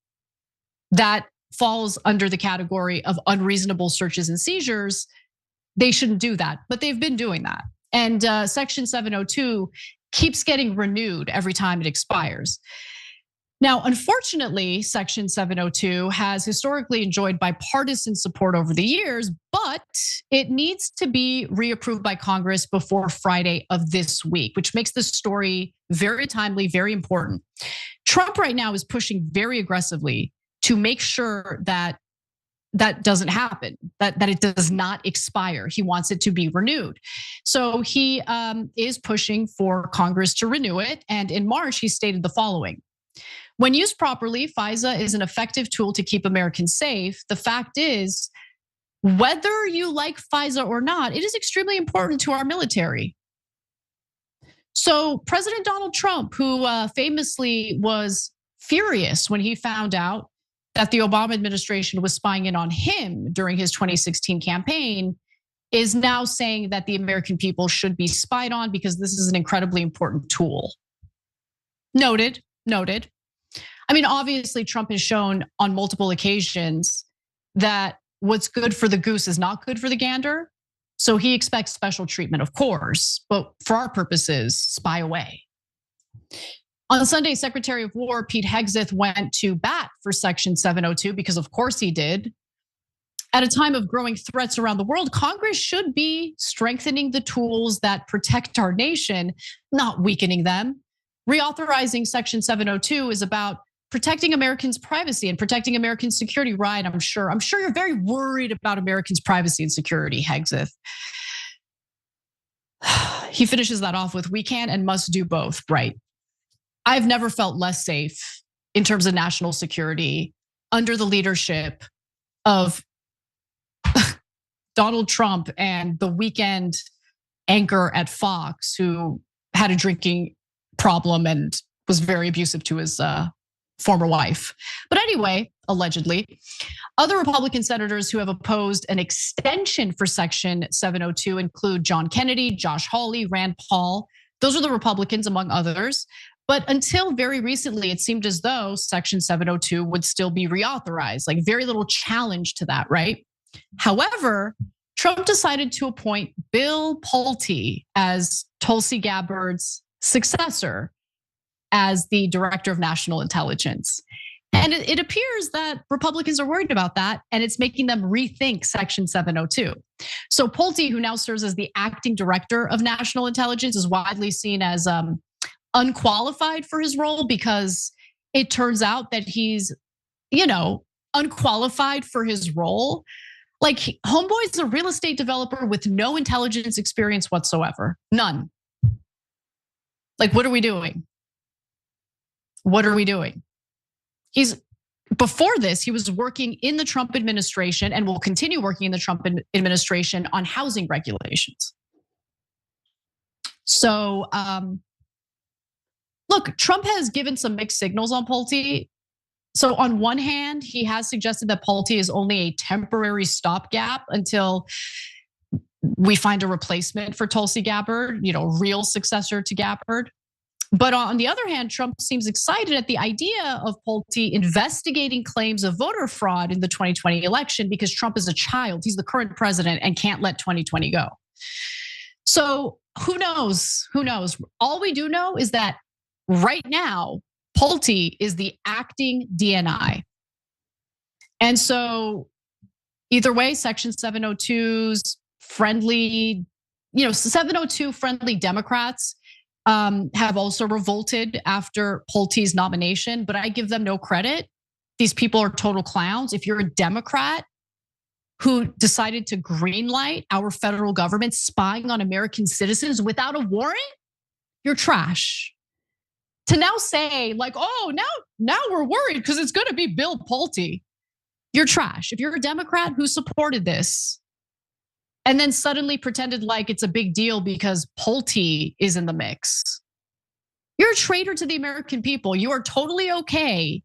That falls under the category of unreasonable searches and seizures. They shouldn't do that, but they've been doing that. And Section 702 keeps getting renewed every time it expires. Now, unfortunately, Section 702 has historically enjoyed bipartisan support over the years, but it needs to be reapproved by Congress before Friday of this week, which makes this story very timely, very important. Trump right now is pushing very aggressively to make sure that that doesn't happen, that it does not expire. He wants it to be renewed. So he is pushing for Congress to renew it. And in March, he stated the following: when used properly, FISA is an effective tool to keep Americans safe. The fact is, whether you like FISA or not, it is extremely important to our military. So President Donald Trump, who famously was furious when he found out that the Obama administration was spying in on him during his 2016 campaign, is now saying that the American people should be spied on because this is an incredibly important tool. Noted. I mean, obviously, Trump has shown on multiple occasions that what's good for the goose is not good for the gander. So he expects special treatment, of course, but for our purposes, spy away. On Sunday, Secretary of War Pete Hegseth went to bat for Section 702 because of course he did. At a time of growing threats around the world, Congress should be strengthening the tools that protect our nation, not weakening them. Reauthorizing Section 702 is about protecting Americans' privacy and protecting American security. Right, I'm sure you're very worried about Americans' privacy and security, Hegseth. He finishes that off with, we can and must do both, right? I've never felt less safe in terms of national security under the leadership of Donald Trump and the weekend anchor at Fox who had a drinking problem and was very abusive to his former wife. But anyway, allegedly, other Republican senators who have opposed an extension for Section 702 include John Kennedy, Josh Hawley, Rand Paul. Those are the Republicans, among others. But until very recently, it seemed as though Section 702 would still be reauthorized, like very little challenge to that, right? However, Trump decided to appoint Bill Pulte as Tulsi Gabbard's successor as the director of national intelligence. And it appears that Republicans are worried about that, and it's making them rethink Section 702. So Pulte, who now serves as the acting director of national intelligence, is widely seen as unqualified for his role because it turns out that he's, unqualified for his role. Like, homeboy's a real estate developer with no intelligence experience whatsoever. None. Like, what are we doing? What are we doing? Before this, he was working in the Trump administration and will continue working in the Trump administration on housing regulations. So, look, Trump has given some mixed signals on Pulte. So on one hand, he has suggested that Pulte is only a temporary stopgap until we find a replacement for Tulsi Gabbard, real successor to Gabbard. But on the other hand, Trump seems excited at the idea of Pulte investigating claims of voter fraud in the 2020 election because Trump is a child. He's the current president and can't let 2020 go. So who knows? Who knows? All we do know is that right now, Pulte is the acting DNI. And so either way, Section 702's friendly, 702 friendly Democrats have also revolted after Pulte's nomination, but I give them no credit. These people are total clowns. If you're a Democrat who decided to greenlight our federal government spying on American citizens without a warrant, you're trash. To now say like, oh, now we're worried because it's going to be Bill Pulte, you're trash. If you're a Democrat who supported this and then suddenly pretended like it's a big deal because Pulte is in the mix, you're a traitor to the American people. You are totally okay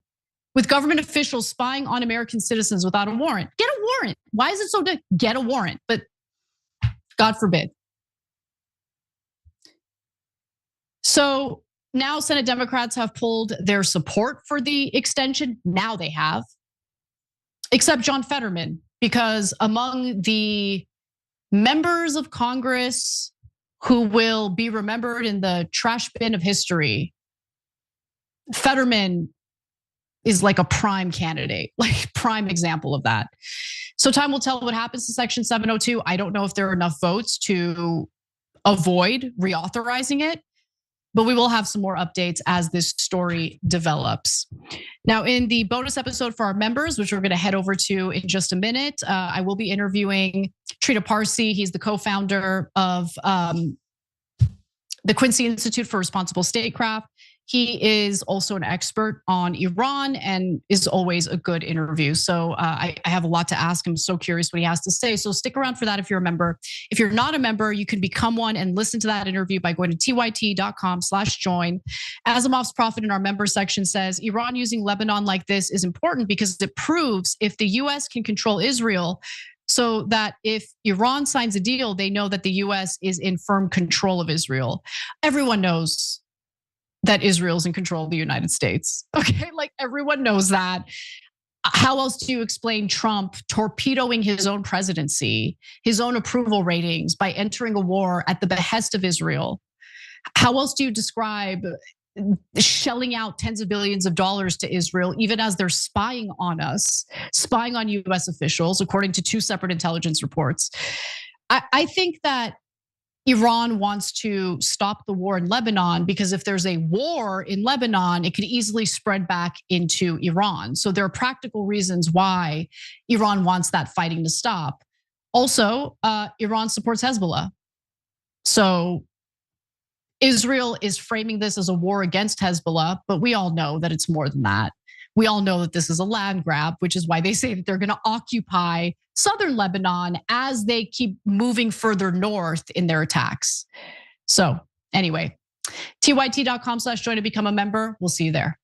with government officials spying on American citizens without a warrant. Get a warrant. Why is it so difficult? Get a warrant, but God forbid. So now Senate Democrats have pulled their support for the extension. Now they have, except John Fetterman, because among the members of Congress who will be remembered in the trash bin of history, Fetterman is like a prime candidate, like prime example of that. So time will tell what happens to Section 702. I don't know if there are enough votes to avoid reauthorizing it, but we will have some more updates as this story develops. Now, in the bonus episode for our members, which we're going to head over to in just a minute, I will be interviewing Trita Parsi. He's the co-founder of the Quincy Institute for Responsible Statecraft. He is also an expert on Iran and is always a good interview. So I have a lot to ask him. I'm so curious what he has to say. So stick around for that if you're a member. If you're not a member, you can become one and listen to that interview by going to tyt.com/join. Asimov's prophet in our member section says, Iran using Lebanon like this is important because it proves if the US can control Israel, so that if Iran signs a deal, they know that the US is in firm control of Israel. Everyone knows that Israel's in control of the United States. Okay, like everyone knows that. How else do you explain Trump torpedoing his own presidency, his own approval ratings by entering a war at the behest of Israel? How else do you describe shelling out tens of billions of dollars to Israel, even as they're spying on us, spying on US officials, according to 2 separate intelligence reports? I think that Iran wants to stop the war in Lebanon because if there's a war in Lebanon, it could easily spread back into Iran. So there are practical reasons why Iran wants that fighting to stop. Also, Iran supports Hezbollah. So Israel is framing this as a war against Hezbollah, but we all know that it's more than that. We all know that this is a land grab, which is why they say that they're going to occupy southern Lebanon as they keep moving further north in their attacks. So anyway, tyt.com/join to become a member. We'll see you there.